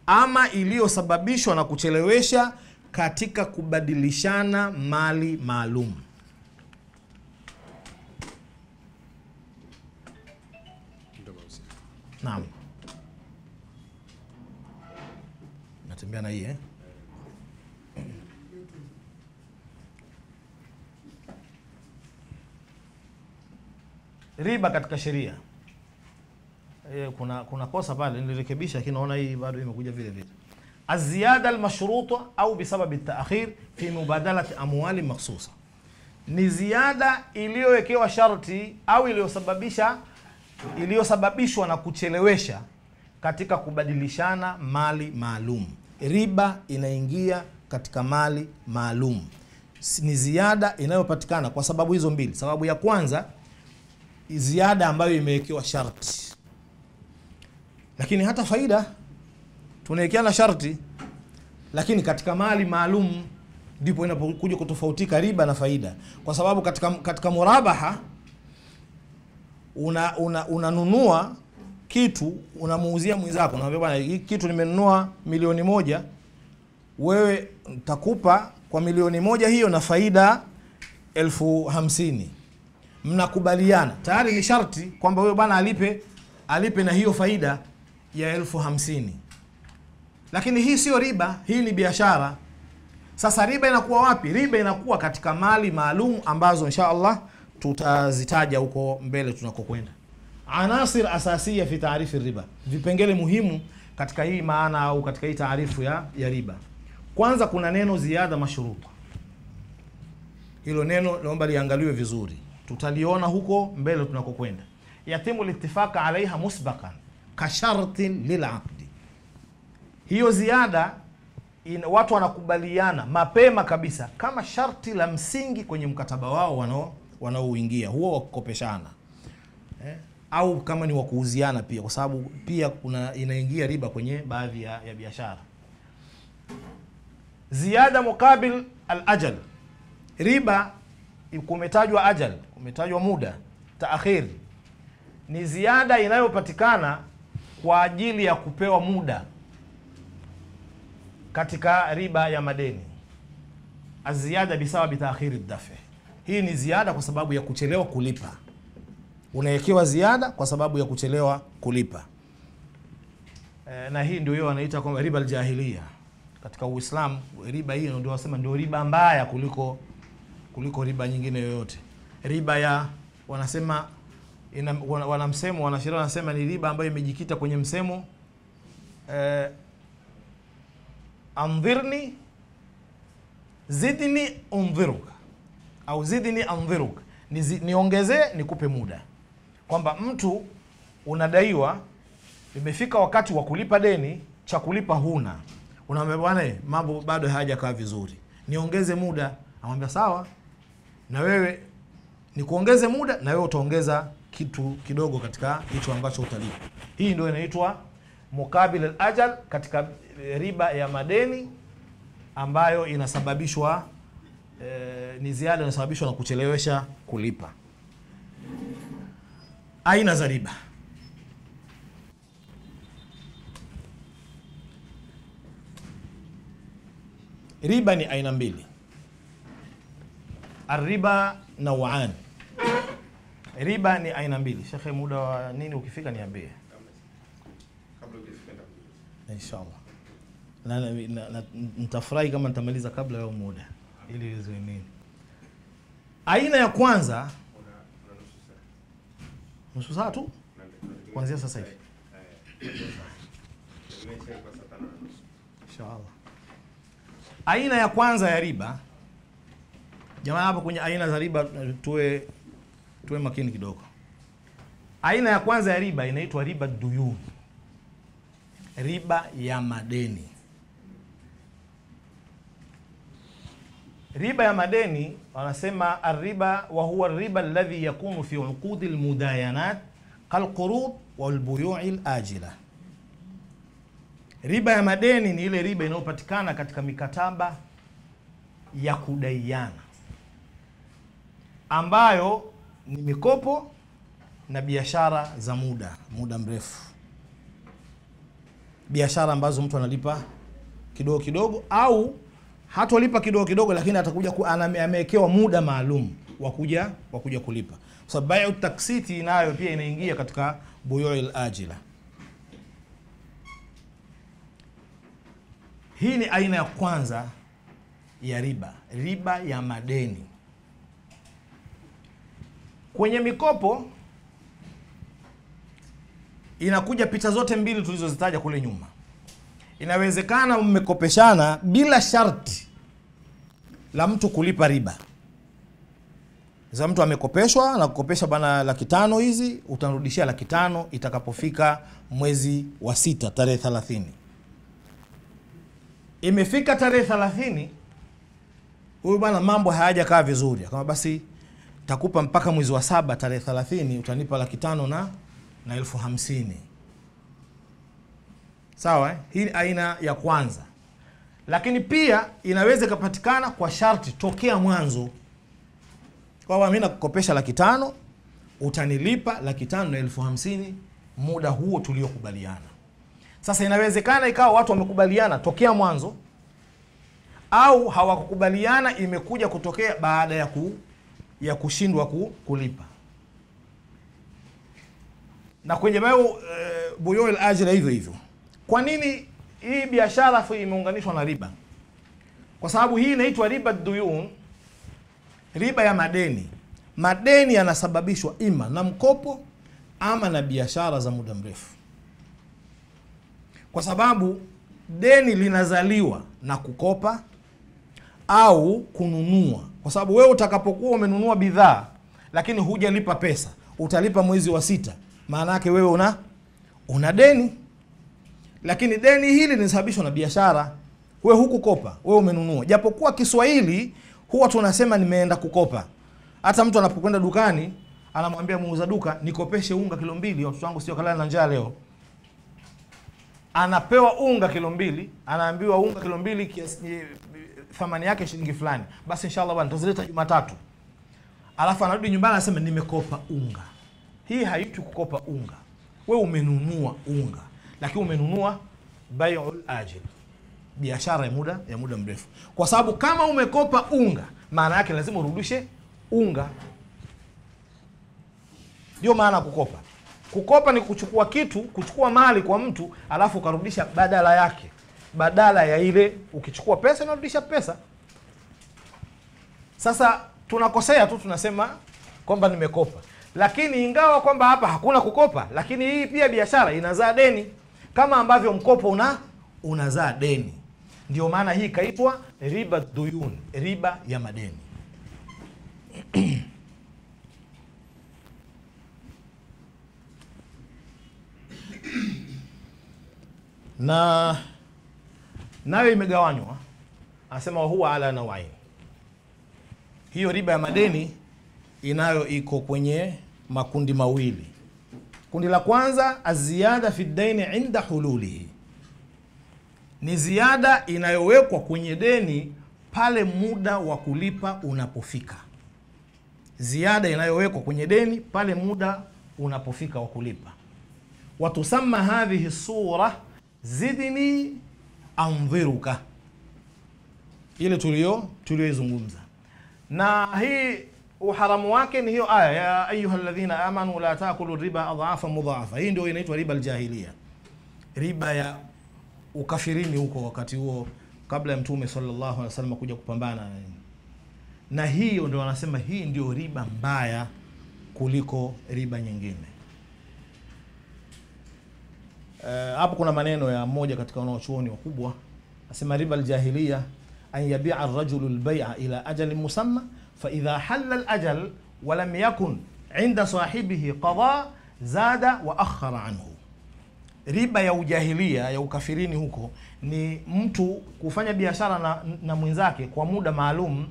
ama iliyosababishwa na kuchelewesha katika kubadilishana mali maalum. Naam. Natembea na hii riba katika sheria. Kuna kosa pale nilirekebisha, lakini naona hii bado imekuja vile vile. Az-ziyada al-mashruta au bisabab at-ta'khir fi mubadalati amwali makhsusa, ni ziada iliyowekewa sharti au iliyosababishwa na kuchelewesha katika kubadilishana mali maalum. Riba inaingia katika mali maalum, ni ziada inayopatikana kwa sababu hizo mbili. Sababu ya kwanza, ziada ambayo imewekewa sharti, lakini hata faida tunawekeana sharti, lakini katika mali maalum ndipo inapokuja kutofautika riba na faida. Kwa sababu katika murabaha unanunua kitu, unamuuzia mwenzako, unamwambia bwana, hii kitu nimenunua milioni 1, wewe nitakupa kwa milioni 1 hiyo na faida 50,000. Mnakubaliana tayari, ni sharti kwamba wewe bwana alipe na hiyo faida ya 50,000. Lakini hii sio riba, hii ni biashara. Sasa riba inakuwa wapi? Riba inakuwa katika mali maalum ambazo insha Allah tutazitaja huko mbele tunakokwenda. Anasir asasiya fi taarifi riba, vipengele muhimu katika hii maana au katika hii taarifu ya riba. Kwanza kuna neno ziada mashruta. Hilo neno naomba liangaliwe vizuri, tutaliona huko mbele tunakokwenda. Yatimu litifaka alaiha musbakan ka shartin lilaqdi. Hiyo ziada watu wanakubaliana mapema kabisa kama sharti la msingi kwenye mkataba wao wanaoingia huo wa kukopeshana, au kama ni wa kuuziana pia, kwa sababu pia inaingia riba kwenye baadhi ya biashara. Ziada mukabil al-ajal, riba kumetajwa ajal, kumetajwa muda, taakhir ni ziada inayopatikana kwa ajili ya kupewa muda katika riba ya madeni. Az-ziyada bisababi taakhir ad-daf', hii ni ziada kwa sababu ya kuchelewa kulipa. Unawekewa ziada kwa sababu ya kuchelewa kulipa. Na hii ndio hiyo wanaita kwamba riba al-jahiliya katika Uislamu. Riba hii ndio wasema ndio riba mbaya kuliko riba nyingine yoyote. Riba ya wanasema wanamsemo wanasheria wanasema ni riba ambayo imejikita kwenye msemo andhirni zidni undhiruka, au zidni andhiruk, niongezee nikupe muda. Kwamba mtu unadaiwa, imefika wakati wa kulipa deni, cha kulipa huna, unamwambia bwana mambo bado hayajakaa vizuri, niongeze muda. Anamwambia sawa, na wewe nikuongeze muda, na wewe utaongeza kitu kidogo katika hicho ambacho utalipa. Hii ndio inaitwa mukabil al-ajal katika riba ya madeni, ambayo inasababishwa ni ziada inasababishwa na kuchelewesha kulipa. Aina za riba. Riba ni aina mbili. Arriba naw'an. Riba ni aina mbili. Shekhe, muda wa nini ukifika niambie. Kabla hujafika Inshallah. Na nitafurahi kama nitamaliza kabla ya muda ili iwe nini. Aina ya kwanza nusu saa tu kuanzia sasa hivi. Inshallah. Aina ya kwanza ya riba. Jamaa hapa kwenye aina za riba tuwe makini kidogo. Aina ya kwanza ya riba inaitwa riba duyun. Riba ya madeni. Riba ya madeni wanasema arriba wa huwa riba alladhi yakunu fi uqudi almudayanat kalqurud walbuyu'i alajila. Riba ya madeni ni ile riba inayopatikana katika mikataba ya kudaiana, ambayo ni mikopo na biashara za muda mrefu. Biashara ambazo mtu analipa kidogo kidogo, au hatolipa kidogo kidogo, lakini atakuja amewekewa muda maalum wa kuja kulipa. Kwa sababu bai'u taksiti nayo pia inaingia katika buyu'il ajila. Hii ni aina ya kwanza ya riba ya madeni. Kwenye mikopo inakuja picha zote mbili tulizozitaja kule nyuma. Inawezekana mmekopeshana bila sharti la mtu kulipa riba. Sasa mtu amekopeshwa na kukopesha bana 500 hizi, utarudishia 500 itakapofika mwezi wa 6 tarehe 30. Imefika tarehe 30, huyu bwana mambo hayajakaa vizuri. Kama basi takupa mpaka mwezi wa 7 tarehe 30 utanipa 500 na 50,000. Sawa Hii ni aina ya kwanza. Lakini pia inaweza kupatikana kwa sharti tokea mwanzo. Kwa mimi nakukopesha 500, utanilipa 500 na 50,000 muda huo tuliokubaliana. Sasa inawezekana ikawa watu wamekubaliana tokea mwanzo, au hawakukubaliana, imekuja kutokea baada ya kushindwa kulipa. Na kwenye buyu'il ajila hivyo. Kwa nini hii biashara imeunganishwa na riba? Kwa sababu hii inaitwa riba duyun, riba ya madeni. Madeni yanasababishwa ima na mkopo ama na biashara za muda mrefu. Kwa sababu deni linazaliwa na kukopa au kununua. Kwa sababu wewe utakapokuwa umenunua bidhaa lakini hujalipa pesa, utalipa mwezi wa 6. Maana yake wewe una deni. Lakini deni hili linasababishwa na biashara. Wewe hukukopa, wewe umenunua. Japokuwa Kiswahili huwa tunasema nimeenda kukopa. Hata mtu anapokwenda dukani anamwambia muuza duka, nikopeshe unga kilo 2, watoto wangu sio kalala na njaa leo. Anapewa unga kilo 2, anaambiwa unga kilo 2 kiasi thamani yake shilingi fulani. Basi inshallah bwana tutazileta Jumatatu. Alafu anarudi nyumbani anasema nimekopa unga. Hii haitwi kukopa unga. Wewe umenunua unga, lakini umenunua bai'ul ajil, biashara ya muda mrefu. Kwa sababu kama umekopa unga, maana yake lazima urudishe unga. Ndio maana kukopa. Kukopa ni kuchukua mali kwa mtu alafu ukarudisha badala yake. Badala ya ile ukichukua pesa unarudisha pesa. Sasa tunakosea tu, tunasema kwamba nimekopa. Lakini ingawa kwamba hapa hakuna kukopa, lakini hii pia biashara inazaa deni kama ambavyo mkopo unazaa deni. Ndio maana hii kaitwa riba duyun, riba ya madeni. na nayo imegawanywa, anasema huwa ala nawain. Hiyo riba ya madeni inayo iko kwenye makundi mawili. Kundi la kwanza, aziyada fi daini inda hululihi, ni ziada inayowekwa kwenye deni pale muda wa kulipa unapofika. Ziada inayowekwa kwenye deni pale muda unapofika wa kulipa. Watusamma hadhihi sura zidni anziruka, ile tulioizungumza. Na hii uharamu wake ni hiyo aya ya ayyuhalladhina amanu la taakulu riba adhafa mudhaafa. Hii ndio inaitwa riba aljahiliya, riba ya ukafirini huko wakati huo kabla ya Mtume sallallahu alaihi wasallam kuja kupambana na hiyo. Ndio wanasema hii ndio riba mbaya kuliko riba nyingine. Hapo kuna maneno ya mmoja katika wanaochuoni wakubwa, asema riba aljahiliya an yabi'a ar-rajulu al-bay'a ila ajalin musamma fa idha halla al-ajal wa lam yakun 'inda sahibihi qada zada wa akhara anhu. Riba ya ujahilia ya ukafirini huko ni mtu kufanya biashara na mwenzake kwa muda maalum.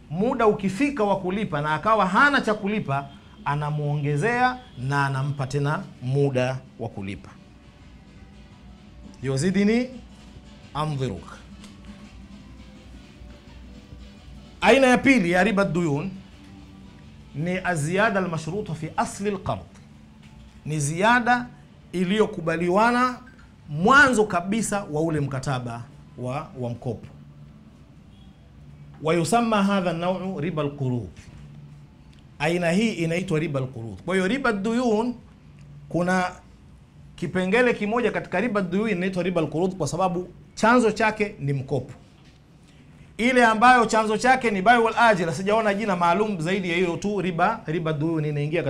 Muda ukifika wa kulipa na akawa hana cha kulipa, anamuongezea na anampa tena muda wa kulipa. Yuzidini anziruk. Aina ya pili ya riba duyun ni aziyada almashruta fi asli alqard, ni ziada iliyokubaliwana mwanzo kabisa wa ule mkataba wa mkopo. Wayusamma hadha an-naw'u riba al-qurud. Aina hii inaitwa riba al-qurud. Kwa hiyo riba duyun, kuna kipengele kimoja katika riba duyun inaitwa riba al-qurud kwa sababu chanzo chake ni mkopo. Ile ambayo chanzo chake ni bai wal ajira, sijaona jina maalum zaidi ya hiyo tu. Riba duyun inaingia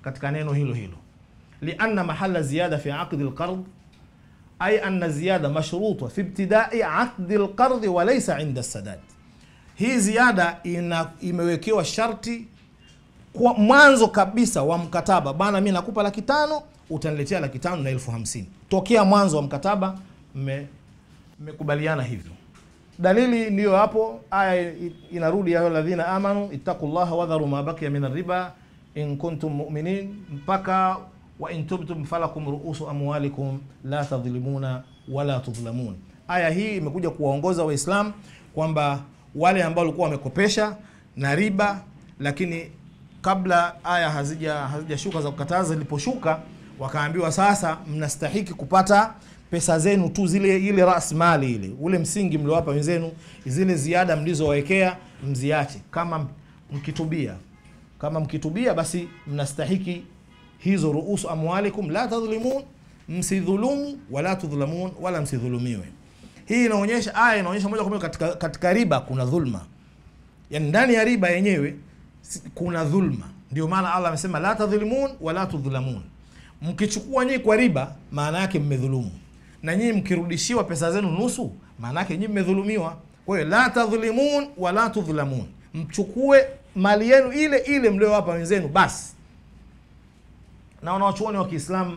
katika neno hilo hilo. لأن محل زيادة في عقد القرض أي أن زيادة مشروطة في ابتداء عقد القرض وليس عند السداد. هي زيادة imewekewa sharti kwa mwanzo kabisa wa mkataba. Bana mimi nakupa 500,000, utaniletea 500,000 na 50,000. Tokea mwanzo wa mkataba mmekubaliana hivyo. Dalili ndiyo hapo, aya inarudi ya alladhina amanu ittaqullaha wadharu ma baqiya min ar-riba in kuntum mu'minin, mpaka wa in tubtum falakum ru'usu amwalikum la tadhlimuna wala tudhlamun. Aya hii imekuja kuwaongoza Waislamu kwamba wale ambao walikuwa wamekopesha na riba, lakini kabla aya hazijashuka za kukataza, iliposhuka wakaambiwa sasa mnastahiki kupata pesa zenu tu, ile ras mali, ile ule msingi mliowapa wenzenu, zile ziada mlizowekea mziache. Kama mkitubia basi mnastahiki hizo ruusu amwalikum la tadhlimun, msidhulumu wala tudhlamun, wala msidhulumiwe. Hii inaonyesha, aya inaonyesha moja kwa moja katika riba kuna dhulma. Yani ndani ya riba yenyewe kuna dhulma. Ndio maana Allah amesema la tadhlimun wala tudhlamun. Mkichukua nyinyi kwa riba, maana yake mmedhulumu, na nyinyi mkirudishiwa pesa zenu nusu, maana yake nyinyi mmedhulumiwa. Kwa hiyo la tadhlimun wala tudhlamun, mchukue mali yenu ile ile mliowapa wenzenu basi. Na wanachuoni wa Kiislamu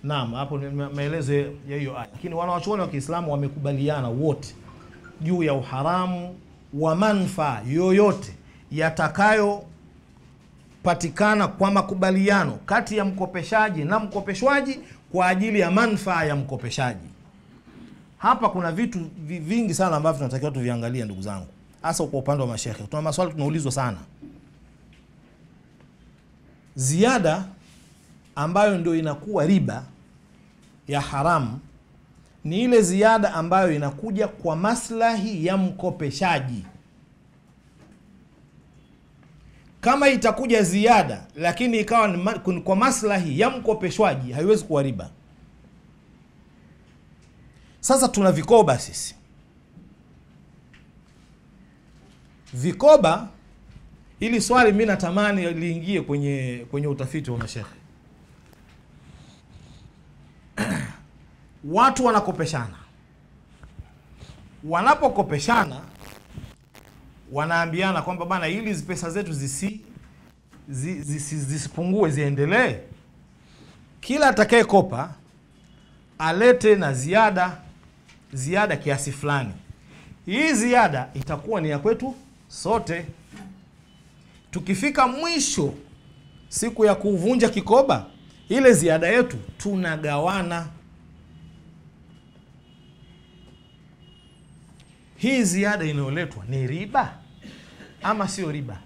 naam, hapo ni maelezo ya hiyo aya, lakini wanachuoni wa Kiislamu wamekubaliana wote juu ya uharamu wa manufaa yoyote yatakayo patikana kwa makubaliano kati ya mkopeshaji na mkopeshwaji kwa ajili ya manufaa ya mkopeshaji. Hapa kuna vitu vingi sana ambavyo tunatakiwa tuviangalie ndugu zangu, hasa kwa upande wa mashehe. Tuna maswali tunaulizwa sana. Ziada ambayo ndio inakuwa riba ya haramu ni ile ziada ambayo inakuja kwa maslahi ya mkopeshaji. Kama itakuja ziada lakini ikawa kwa maslahi ya mkopeshwaji, haiwezi kuwa riba. Sasa tuna vikoba sisi. Vikoba, ili swali mimi natamani liingie kwenye utafiti wa mashehe. watu wanakopeshana. Wanapokopeshana wanaambiana kwamba bana, ili hizi pesa zetu zisipungue, ziendelee, kila atakayekopa alete na ziada kiasi fulani. Hii ziada itakuwa ni ya kwetu sote. Tukifika mwisho siku ya kuvunja kikoba, ile ziada yetu tunagawana. Hii ziada inayoletwa ni riba ama sio riba?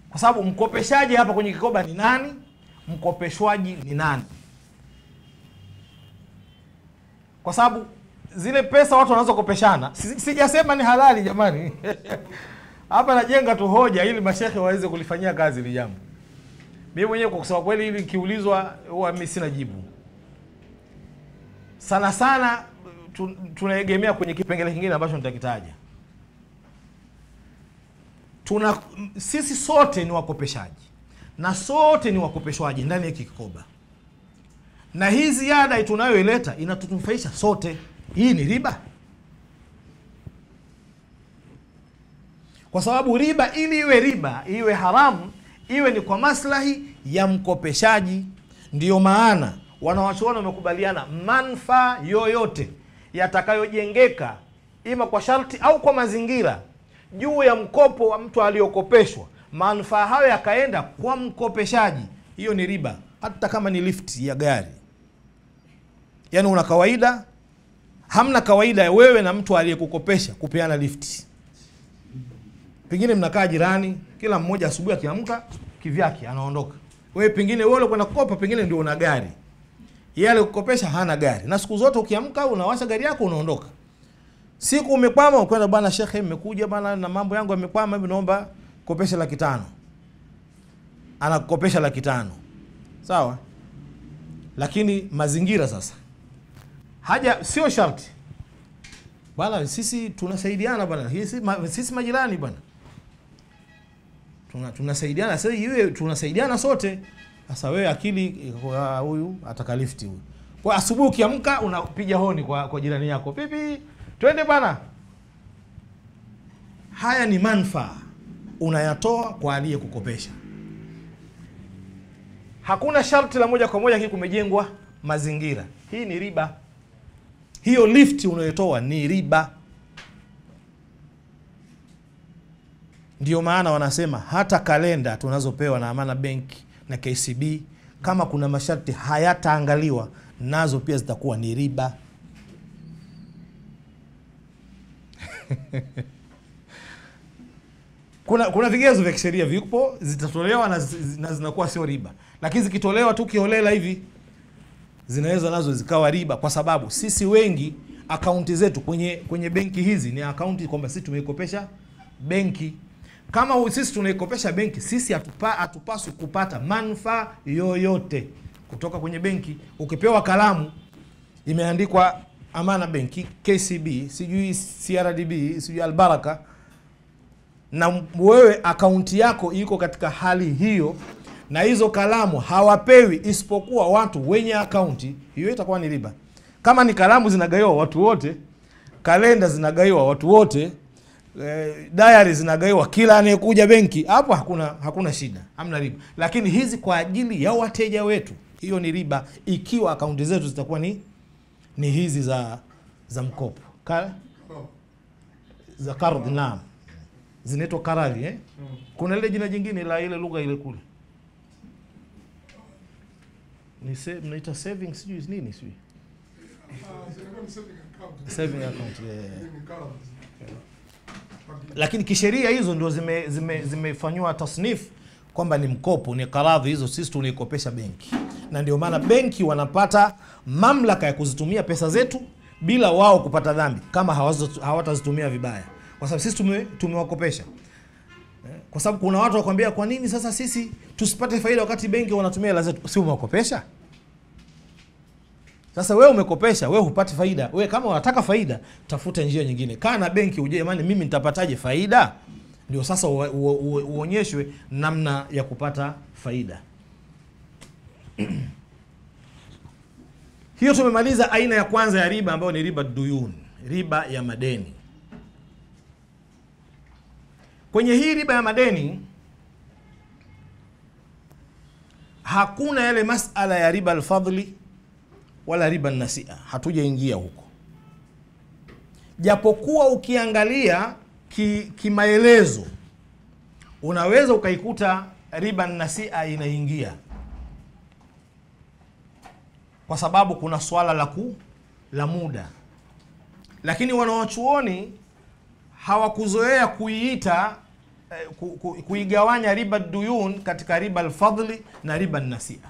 Kwa sababu mkopeshaji hapa kwenye kikoba ni nani? Mkopeshwaji ni nani? Kwa sababu zile pesa watu wanazokopeshana, sijasema ni halali jamani. Hapa najenga tu hoja ili mashehe waweze kulifanyia kazi ile jambo. Mimi mwenyewe kwa kusema kweli, ili kiulizwa huwa mimi sina jibu. Sana sana tunaegemea kwenye kipengele kingine ambacho nitakitaja. Sisi sote ni wakopeshaji na sote ni wakopeshwaji ndani ya kikoba, na hii ziada tunayoileta inatunufaisha sote. Hii ni riba, kwa sababu riba, ili iwe riba, iwe haramu, iwe ni kwa maslahi ya mkopeshaji. Ndiyo maana wanawachuoni wamekubaliana manufaa yoyote yatakayojengeka ima kwa sharti au kwa mazingira juu ya mkopo wa mtu aliyokopeshwa, manufaa hayo yakaenda kwa mkopeshaji, hiyo ni riba. Hata kama ni lift ya gari, yaani una kawaida, hamna kawaida ya wewe na mtu aliyekukopesha kupeana lift. Pengine mnakaa jirani, kila mmoja asubuhi akiamka kivyake anaondoka. Wewe pengine wewe kwenda kukopa, pengine ndio una gari, yeye alikukopesha hana gari, na siku zote ukiamka unawasha gari yako unaondoka. Siku umekwama ukwenda, bwana shekhe, nimekuja bwana na mambo yangu yamekwama hivi, naomba kopesha 500,000. Anakukopesha 500,000. Sawa? Lakini mazingira sasa, haja sio sharti. Bwana sisi tunasaidiana bwana. Sisi majirani bwana. Tunasaidiana, sasa iwe tunasaidiana sote. Sasa wewe akili huyu atakalifti huyu. Kwa asubuhi ukiamka unapiga honi kwa jirani yako. Pipi, twende bwana. Haya ni manufaa unayatoa kwa aliyekukopesha. Hakuna sharti la moja kwa moja hiki kumejengwa mazingira. Hii ni riba. Hiyo lift unayotoa ni riba. Ndio maana wanasema hata kalenda tunazopewa na Amana Bank na KCB, kama kuna masharti hayataangaliwa, nazo pia zitakuwa ni riba. Kuna vigezo vya kisheria vipo, zitatolewa na zinakuwa sio riba. Lakini zikitolewa tu kiholela hivi, zinaweza nazo zikawa riba, kwa sababu sisi wengi akaunti zetu kwenye benki hizi ni akaunti kwamba sisi tumeikopesha benki. Kama sisi tunaikopesha benki, sisi hatupaswi kupata manufaa yoyote kutoka kwenye benki. Ukipewa kalamu imeandikwa Amana Benki, KCB, sijui CRDB, sijui Albaraka, na wewe akaunti yako iko katika hali hiyo, na hizo kalamu hawapewi isipokuwa watu wenye akaunti, hiyo itakuwa ni riba. Kama ni kalamu zinagaiwa watu wote, kalenda zinagaiwa watu wote, diary zinagaiwa kila anayekuja benki, hapo hakuna shida, hamna riba. Lakini hizi kwa ajili ya wateja wetu, hiyo ni riba, ikiwa akaunti zetu zitakuwa ni hizi za mkopo. Za card, naam. Zinaitwa karadhi, Kuna ile jina jingine la ile lugha ile kule. Mnaita savings, sijui nini, sijui. Saving account, Lakini kisheria hizo ndio zimefanywa tasnif kwamba ni mkopo, ni karadhi, hizo sisi tunaikopesha benki. Na ndio maana benki wanapata mamlaka ya kuzitumia pesa zetu bila wao kupata dhambi kama hawatazitumia vibaya, kwa sababu sisi tumewakopesha. Kwa sababu kuna watu wakwambia, kwa nini sasa sisi tusipate faida wakati benki wanatumia hela zetu? Si umewakopesha? Sasa wewe umekopesha, wewe hupati faida. Wewe kama unataka faida, tafuta njia nyingine. Kaa na benki uje, jamani, mimi nitapataje faida? Ndio sasa uonyeshwe namna ya kupata faida. Hiyo tumemaliza aina ya kwanza ya riba ambayo ni riba duyun, riba ya madeni. Kwenye hii riba ya madeni hakuna yale masala ya riba al-fadli wala riba an-nasia, hatujaingia huko. Japokuwa ukiangalia kimaelezo unaweza ukaikuta riba an-nasia inaingia, kwa sababu kuna swala la muda. Lakini wanawachuoni hawakuzoea kuiita kuigawanya riba duyun katika riba al-fadli na riba an-nasia.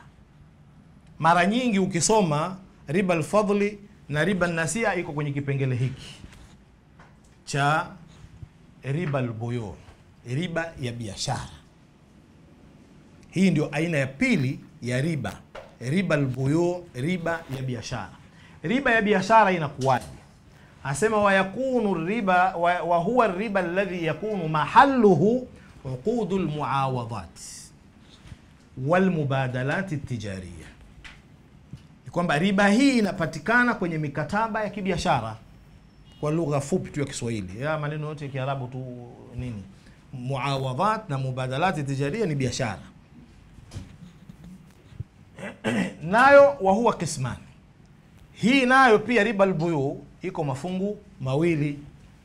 Mara nyingi ukisoma riba al-fadli na riba an-nasia iko kwenye kipengele hiki cha riba al-buyu, riba ya biashara. Hii ndio aina ya pili ya riba, riba al-buyu, riba ya biashara. Riba ya biashara inakuwaje? Asema wayakunu riba wa huwa riba alladhi yakunu mahalluhu uqudul muawadat wal mubadalat at-tijariyah. Ni kwamba riba hii inapatikana kwenye mikataba ya kibiashara, kwa lugha fupi tu ya Kiswahili. Ya maneno yote ya Kiarabu tu nini? Muawadat na mubadalat at-tijariyah ni biashara. Nayo wa huwa kismani. Hii nayo pia riba al-buyu iko mafungu mawili.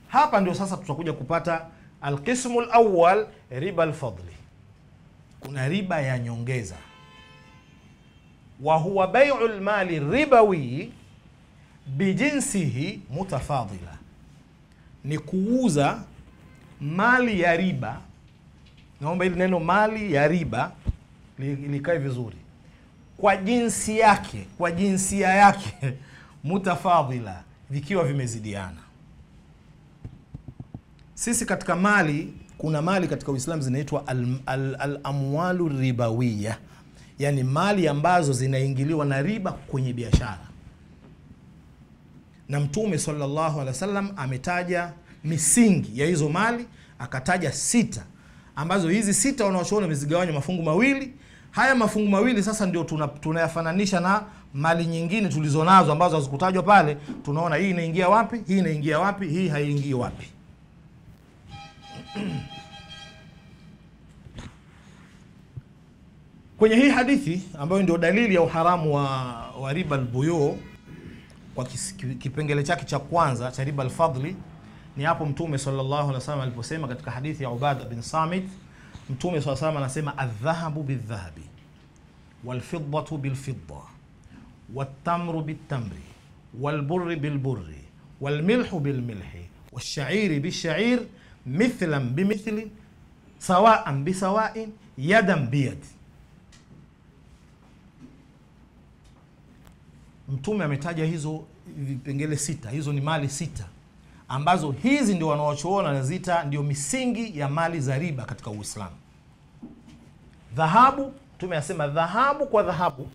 Hapa ndio sasa tutakuja kupata al-qismu al-awwal, riba al-fadli. Kuna riba ya nyongeza. Wa huwa bay'u al-mali ribawi bijinsihi mutafadila. Ni kuuza mali ya riba. Naomba hili neno mali ya riba likae vizuri. Kwa jinsi yake, kwa jinsia yake mutafadila, vikiwa vimezidiana. Sisi katika mali, kuna mali katika Uislamu zinaitwa al-amwalu ribawiya, yani mali ambazo zinaingiliwa na riba kwenye biashara. Na Mtume sallallahu alaihi wasallam ametaja misingi ya hizo mali, akataja 6, ambazo hizi 6 wanaochuoni wamezigawanya mafungu mawili. Haya mafungu mawili sasa ndio tunayafananisha na mali nyingine tulizonazo ambazo hazikutajwa pale. Tunaona hii inaingia wapi, hii inaingia wapi, hii haiingii wapi. Kwenye hii hadithi ambayo ndio dalili ya uharamu wa riba al-buyu, kwa kipengele chake cha kwanza cha riba al-fadli, ni hapo Mtume sallallahu alaihi wasallam aliposema katika hadithi ya Ubada bin Samit, Mtume sallallahu alaihi wasallam anasema adh-dhahabu bidh-dhahabi wal-fiddatu bil-fidda wat-tamru bit-tamri wal-burri bil-burri wal-milhu bil-milhi wash-sha'iri bish-sha'ir mithlan bimithlin sawa'an bisawa'in yadan biyad. Mtume ametaja hizo vipengele 6. Hizo ni mali 6 ambazo hizi ndio wanaochuona nazita ndio misingi ya mali za riba katika Uislamu. Dhahabu, Mtume anasema dhahabu kwa dhahabu,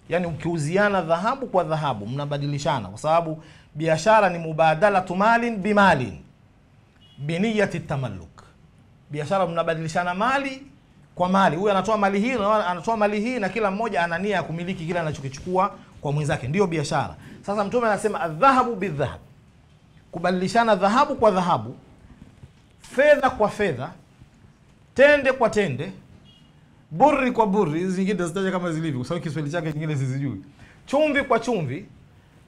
yani ukiuziana dhahabu kwa dhahabu mnabadilishana, kwa sababu biashara ni mubadalatu malin bimalin biniyati tamalluk. Biashara mnabadilishana mali kwa mali. Huyu anatoa mali hii na anatoa mali hii, na kila mmoja ana nia ya kumiliki kile anachokichukua kwa mwenzake, ndio biashara. Sasa Mtume anasema adh-dhahabu bidh-dhahab, kubadilishana dhahabu kwa dhahabu, fedha kwa fedha, tende kwa tende, burri kwa burri. Hizi zingine zitaje kama zilivyo, kwa sababu Kiswahili chake kingine sizijui. Chumvi kwa chumvi,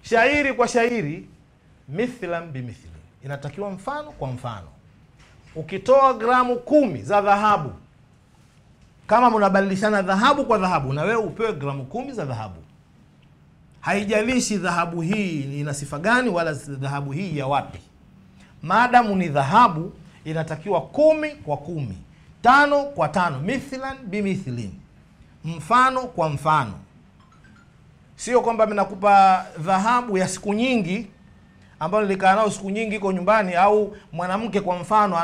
shairi kwa shairi, mithlan bimithli. Inatakiwa mfano kwa mfano. Ukitoa gramu 10 za dhahabu, kama mnabadilishana dhahabu kwa dhahabu, na wewe upewe gramu 10 za dhahabu. Haijalishi dhahabu hii ina sifa gani wala dhahabu hii ya wapi. Maadamu ni dhahabu, inatakiwa 10 kwa 10, 5 kwa 5, mithlan bimithlin, mfano kwa mfano. Sio kwamba mnakupa dhahabu ya siku nyingi ambayo nilikaa nao siku nyingi iko nyumbani, au mwanamke kwa mfano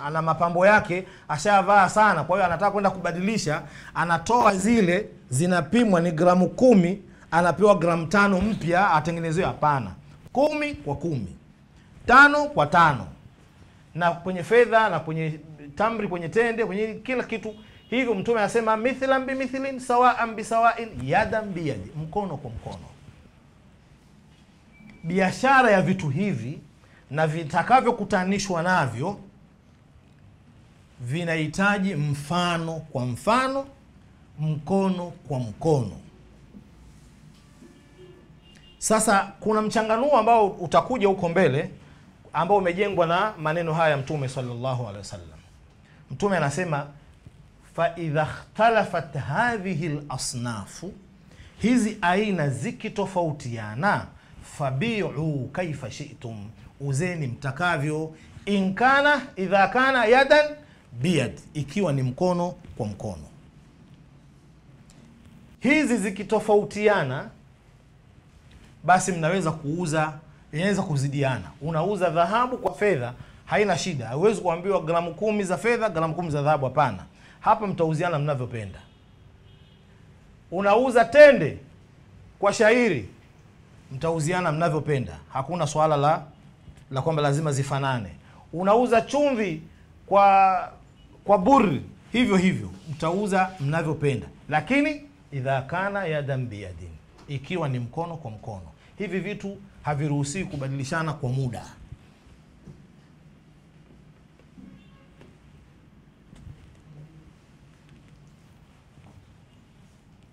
ana mapambo yake ashavaa sana, kwa hiyo anataka kwenda kubadilisha, anatoa zile zinapimwa ni gramu 10, anapewa gramu 5 mpya atengenezewe. Hapana, 10 kwa 10, 5 kwa 5. Na kwenye fedha na kwenye tamri, kwenye tende, kwenye kila kitu Hivyo Mtume anasema mithlan bimithlin sawa'an bisawa'in yadan biyadi, mkono kwa mkono. Biashara ya vitu hivi na vitakavyokutanishwa navyo vinahitaji mfano kwa mfano, mkono kwa mkono. Sasa kuna mchanganuo ambao utakuja huko mbele ambao umejengwa na maneno haya Mtume sallallahu alaihi wasallam. Mtume anasema fa idha ikhtalafat hadhihi al-asnafu, hizi aina zikitofautiana, fabi'u kaifa shi'tum, uzeni mtakavyo, idha kana yadan biyad, ikiwa ni mkono kwa mkono. Hizi zikitofautiana, basi mnaweza kuuza, inaweza kuzidiana. Unauza dhahabu kwa fedha, haina shida. Hauwezi kuambiwa gramu 10 za fedha, gramu 10 za dhahabu, hapana. Hapa mtauziana mnavyopenda. Unauza tende kwa shairi, mtauziana mnavyopenda. Hakuna swala la kwamba lazima zifanane. Unauza chumvi kwa buri, hivyo hivyo mtauza mnavyopenda. Lakini idha kana yadan biyadin, ikiwa ni mkono kwa mkono. Hivi vitu haviruhusiwi kubadilishana kwa muda.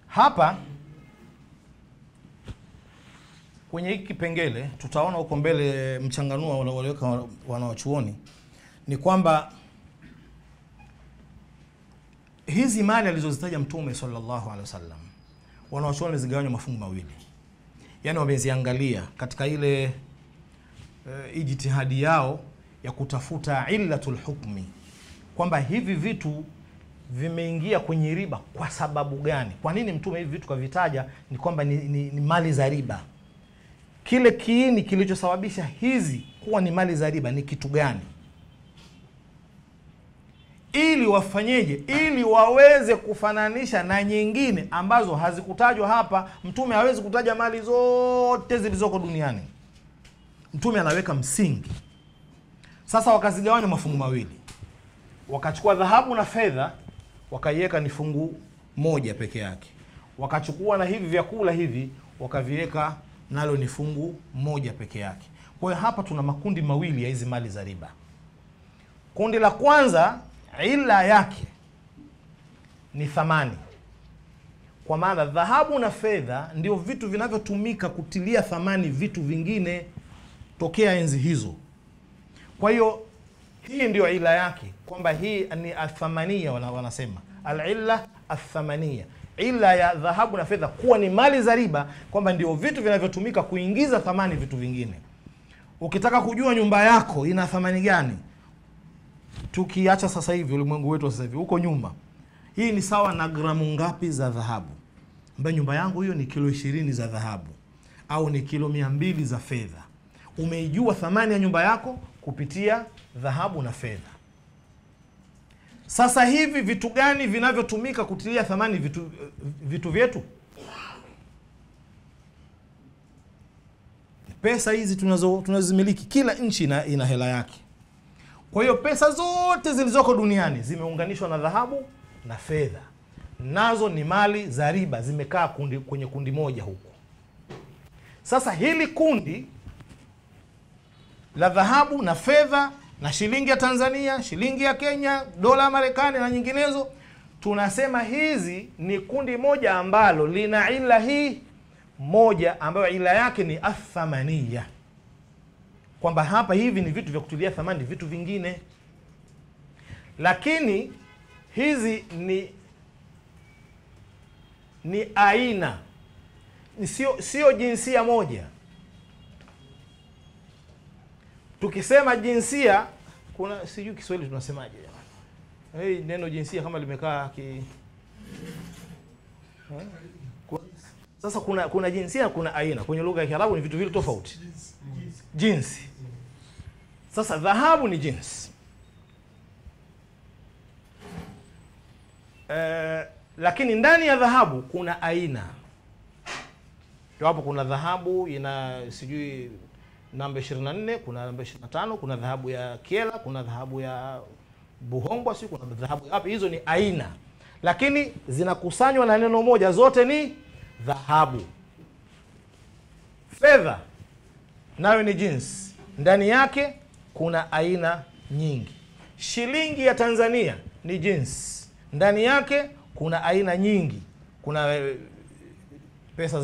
Hapa kwenye hiki kipengele tutaona huko mbele mchanganua walioweka wanawachuoni, ni kwamba hizi mali alizozitaja Mtume sallallahu alaihi wasallam, wanawachuoni wamezigawanya mafungu mawili. Yaani wameziangalia katika ile ijtihadi yao ya kutafuta illatul hukmi, kwamba hivi vitu vimeingia kwenye riba kwa sababu gani? Kwa nini Mtume hivi vitu kavitaja ni kwamba ni mali za riba? Kile kiini kilichosababisha hizi kuwa ni mali za riba ni kitu gani? Ili wafanyeje? Ili waweze kufananisha na nyingine ambazo hazikutajwa hapa. Mtume hawezi kutaja mali zote zilizoko duniani. Mtume anaweka msingi. Sasa wakazigawanya mafungu mawili. Wakachukua dhahabu na fedha, wakaiweka ni fungu moja peke yake. Wakachukua na hivi vyakula hivi, wakaviweka nalo ni fungu moja peke yake. Kwa hiyo hapa tuna makundi mawili ya hizi mali za riba. Kundi la kwanza, ila yake ni thamani. Kwa maana dhahabu na fedha ndio vitu vinavyotumika kutilia thamani vitu vingine tokea enzi hizo. Kwa hiyo hii ndio ila yake, kwamba hii ni athamania, wanasema al-illa athamania. Ila ya dhahabu na fedha kuwa ni mali za riba, kwamba ndio vitu vinavyotumika kuingiza thamani vitu vingine. Ukitaka kujua nyumba yako ina thamani gani, tukiacha sasa hivi ulimwengu wetu sasa hivi, huko nyuma, hii ni sawa na gramu ngapi za dhahabu? Ambaye nyumba yangu hiyo ni kilo 20 za dhahabu au ni kilo 200 za fedha. Umeijua thamani ya nyumba yako kupitia dhahabu na fedha. Sasa hivi vitu gani vinavyotumika kutilia thamani vitu vyetu? Pesa hizi tunazimiliki, kila nchi ina hela yake. Kwa hiyo pesa zote zilizoko duniani zimeunganishwa na dhahabu na fedha. Nazo ni mali za riba, zimekaa kwenye kundi moja huko. Sasa hili kundi la dhahabu na fedha na shilingi ya Tanzania, shilingi ya Kenya, dola ya Marekani na nyinginezo, tunasema hizi ni kundi moja ambalo lina ila hii moja, ambayo ila yake ni athamania. Kwamba hapa hivi ni vitu vya kutilia thamani vitu vingine. Lakini hizi ni aina, sio jinsia moja. Tukisema jinsia, kuna sijui Kiswahili tunasemaje jamani. Hii neno jinsia kama limekaa sasa kuna jinsia, kuna aina. Kwenye lugha ya Kiarabu ni vitu vile tofauti. Jinsi. Sasa dhahabu ni jinsi. Lakini ndani ya dhahabu kuna aina. Ndio hapo kuna dhahabu ina sijui namba 24, kuna namba 25, kuna dhahabu ya Kiela, kuna dhahabu ya Buhongwa, si kuna dhahabu hapa. Hizo ni aina. lakini zinakusanywa na neno moja, zote ni dhahabu. Fedha nayo ni jinsi, ndani yake kuna aina nyingi. Shilingi ya Tanzania ni jinsi, ndani yake kuna aina nyingi. Kuna pesa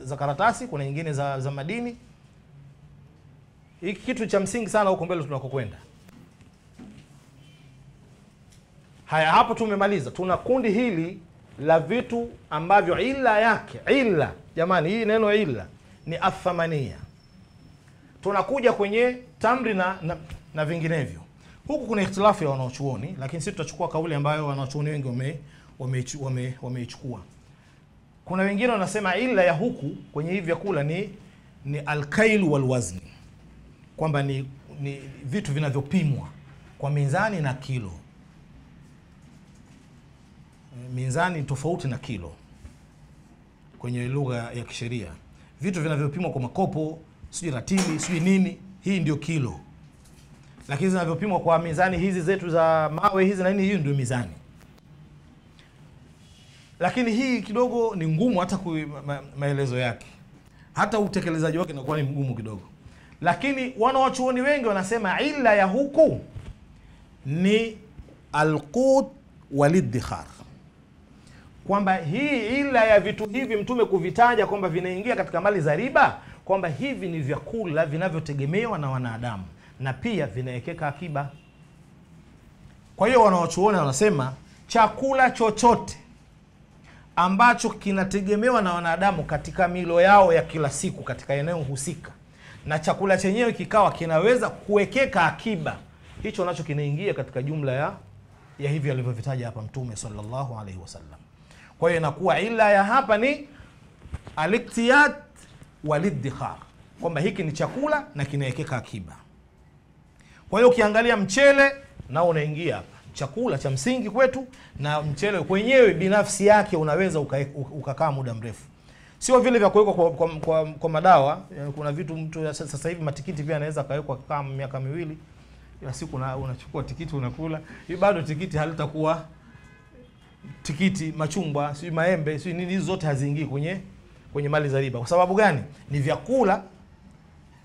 za karatasi, kuna nyingine za madini. Hiki kitu cha msingi sana huko mbele tunakokwenda. Haya, hapo tumemaliza. Tuna kundi hili la vitu ambavyo illa yake, illa, jamani, hii neno illa ni athamania. Tunakuja kwenye tamri na vinginevyo. Huku kuna ikhtilafu ya wanachuoni, lakini sisi tutachukua kauli ambayo wanachuoni wengi wameichukua. Kuna wengine wanasema illa ya huku kwenye hivi vyakula ni al-kail wal wazni, kwamba ni vitu vinavyopimwa kwa mizani na kilo. Mizani tofauti na kilo kwenye lugha ya kisheria. Vitu vinavyopimwa kwa makopo, sijui ratili, sijui nini, hii ndio kilo. Lakini zinavyopimwa kwa mizani hizi zetu za mawe hizi na nini, hii ndio mizani. Lakini hii kidogo ni ngumu hata maelezo yake. Hata utekelezaji wake unakuwa ni mgumu kidogo. Lakini wanawachuoni wengi wanasema illa ya huku ni alqut waliddikhar, kwamba hii ila ya vitu hivi Mtume kuvitaja kwamba vinaingia katika mali za riba, kwamba hivi ni vyakula vinavyotegemewa na wanadamu na pia vinawekeka akiba. Kwa hiyo wanawachuoni wanasema chakula chochote ambacho kinategemewa na wanadamu katika milo yao ya kila siku katika eneo husika, na chakula chenyewe kikawa kinaweza kuwekeka akiba, hicho nacho kinaingia katika jumla ya hivi alivyovitaja hapa Mtume sallallahu alaihi wasallam. Kwa hiyo inakuwa ila ya hapa ni al-iktiyat waliddikhar, kwamba hiki ni chakula na kinawekeka akiba. Kwa hiyo ukiangalia mchele nao unaingia hapa, chakula cha msingi kwetu, na mchele wenyewe binafsi yake unaweza ukakaa muda mrefu. Sio vile vya kuwekwa kwa madawa. Kuna vitu mtu sasa hivi matikiti pia anaweza kawekwa kama miaka miwili. Kila siku unachukua tikiti unakula. Hii bado tikiti halitakuwa tikiti, machungwa, si maembe, si nini, hizo zote haziingii kwenye mali za riba. Kwa sababu gani? Ni vyakula.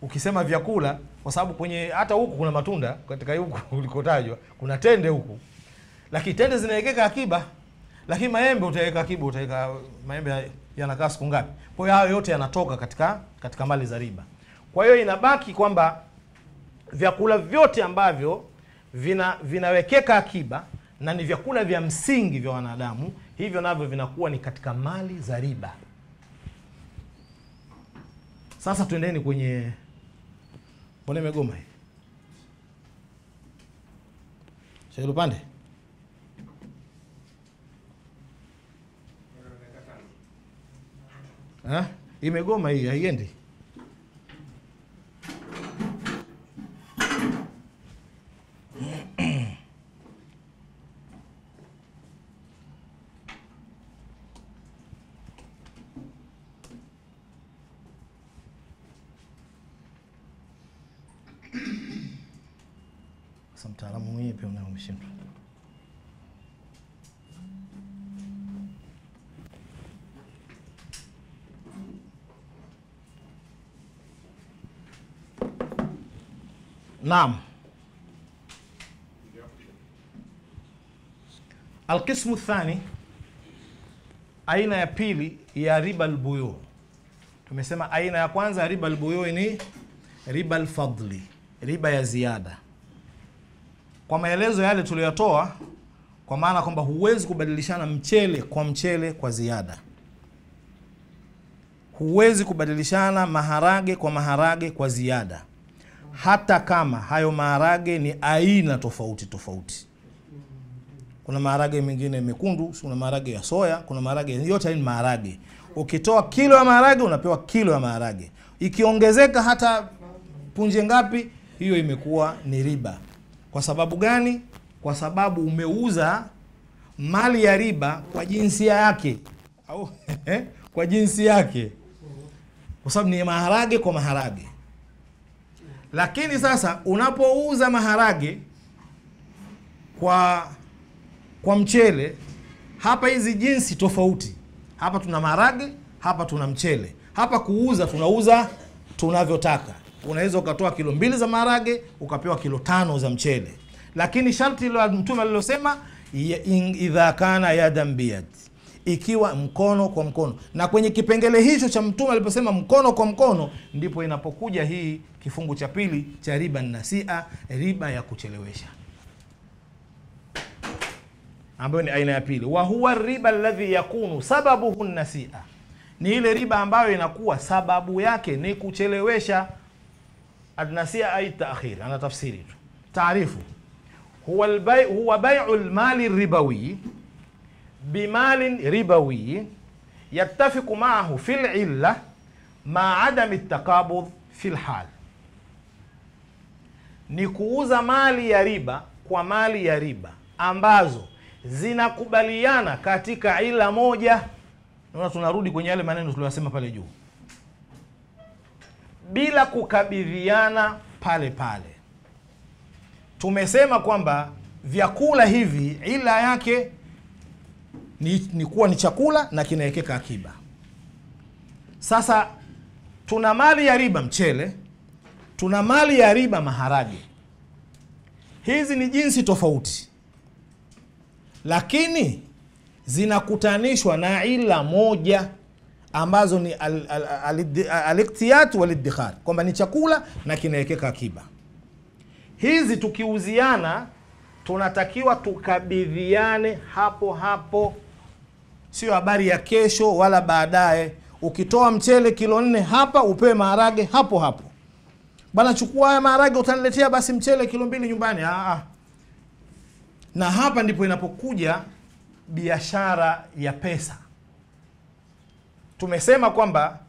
Ukisema vyakula, kwa sababu kwenye hata huku kuna matunda, katika huku ulikotajwa kuna tende huku, lakini tende zinawekeka akiba. Lakini maembe utaweka akiba, utaweka maembe yanakaa siku ngapi? Kwa hiyo hayo yote yanatoka katika mali za riba. Kwa hiyo inabaki kwamba vyakula vyote ambavyo vinawekeka akiba na ni vyakula vya msingi vya wanadamu, hivyo navyo vinakuwa ni katika mali za riba. Sasa tuendeni kwenye mbona imegoma hii? Shailu pande? Imegoma hii, haiendi. Sasa mtaalamu mwenyewe pia umeshindwa. Naam. Alqismu thani, aina ya pili ya riba albuyu. Tumesema aina ya kwanza ya riba albuyu ni riba alfadli, riba ya ziada. Kwa maelezo yale tuliyotoa, kwa maana kwamba huwezi kubadilishana mchele kwa ziada. Huwezi kubadilishana maharage kwa ziada, hata kama hayo maharage ni aina tofauti. Kuna maharage mengine mekundu, kuna maharage ya soya, kuna maharage yote ni maharage. Ukitoa kilo ya maharage unapewa kilo ya maharage. Ikiongezeka hata punje ngapi, hiyo imekuwa ni riba. Kwa sababu gani? Kwa sababu umeuza mali ya riba kwa jinsia yake, au kwa jinsi yake, kwa sababu ni maharage kwa maharage. Lakini sasa unapouza maharage kwa mchele, hapa hizi jinsi tofauti. Hapa tuna maharage, hapa tuna mchele. Hapa kuuza tunauza tunavyotaka. Unaweza ukatoa kilo 2 za maharage, ukapewa kilo 5 za mchele. Lakini sharti la Mtume alilosema idha kana yadan biyad, ikiwa mkono kwa mkono. Na kwenye kipengele hicho cha Mtume aliposema mkono kwa mkono, ndipo inapokuja hii kifungu cha pili cha riba nasia, riba ya kuchelewesha, ambayo ni aina ya pili. Wa huwa riba alladhi yakunu sababuhu nasia, ni ile riba ambayo inakuwa sababu yake ni kuchelewesha. Adnasia ay ta'khir, ana tafsiri tu. Taarifu: huwa bai'u al-mali ribawi bimalin ribawi yattafiqu ma'ahu fil illa ma adam at-taqabud fil hal. Ni kuuza mali ya riba kwa mali ya riba ambazo zinakubaliana katika ila moja. Naona tunarudi kwenye yale maneno tuliyosema pale juu, bila kukabidhiana pale pale. Tumesema kwamba vyakula hivi ila yake ni kuwa ni chakula na kinawekeka akiba. Sasa tuna mali ya riba mchele, tuna mali ya riba maharage. Hizi ni jinsi tofauti, lakini zinakutanishwa na ila moja ambazo ni al-iktiyat wal-iddikhar, kwamba ni chakula na kinawekeka akiba. Hizi tukiuziana tunatakiwa tukabidhiane hapo hapo, sio habari ya kesho wala baadaye. Ukitoa mchele kilo 4 hapa, upewe maharage hapo hapo. Bana, chukua haya maharage utaniletea basi mchele kilo 2 nyumbani. Na hapa ndipo inapokuja biashara ya pesa. Tumesema kwamba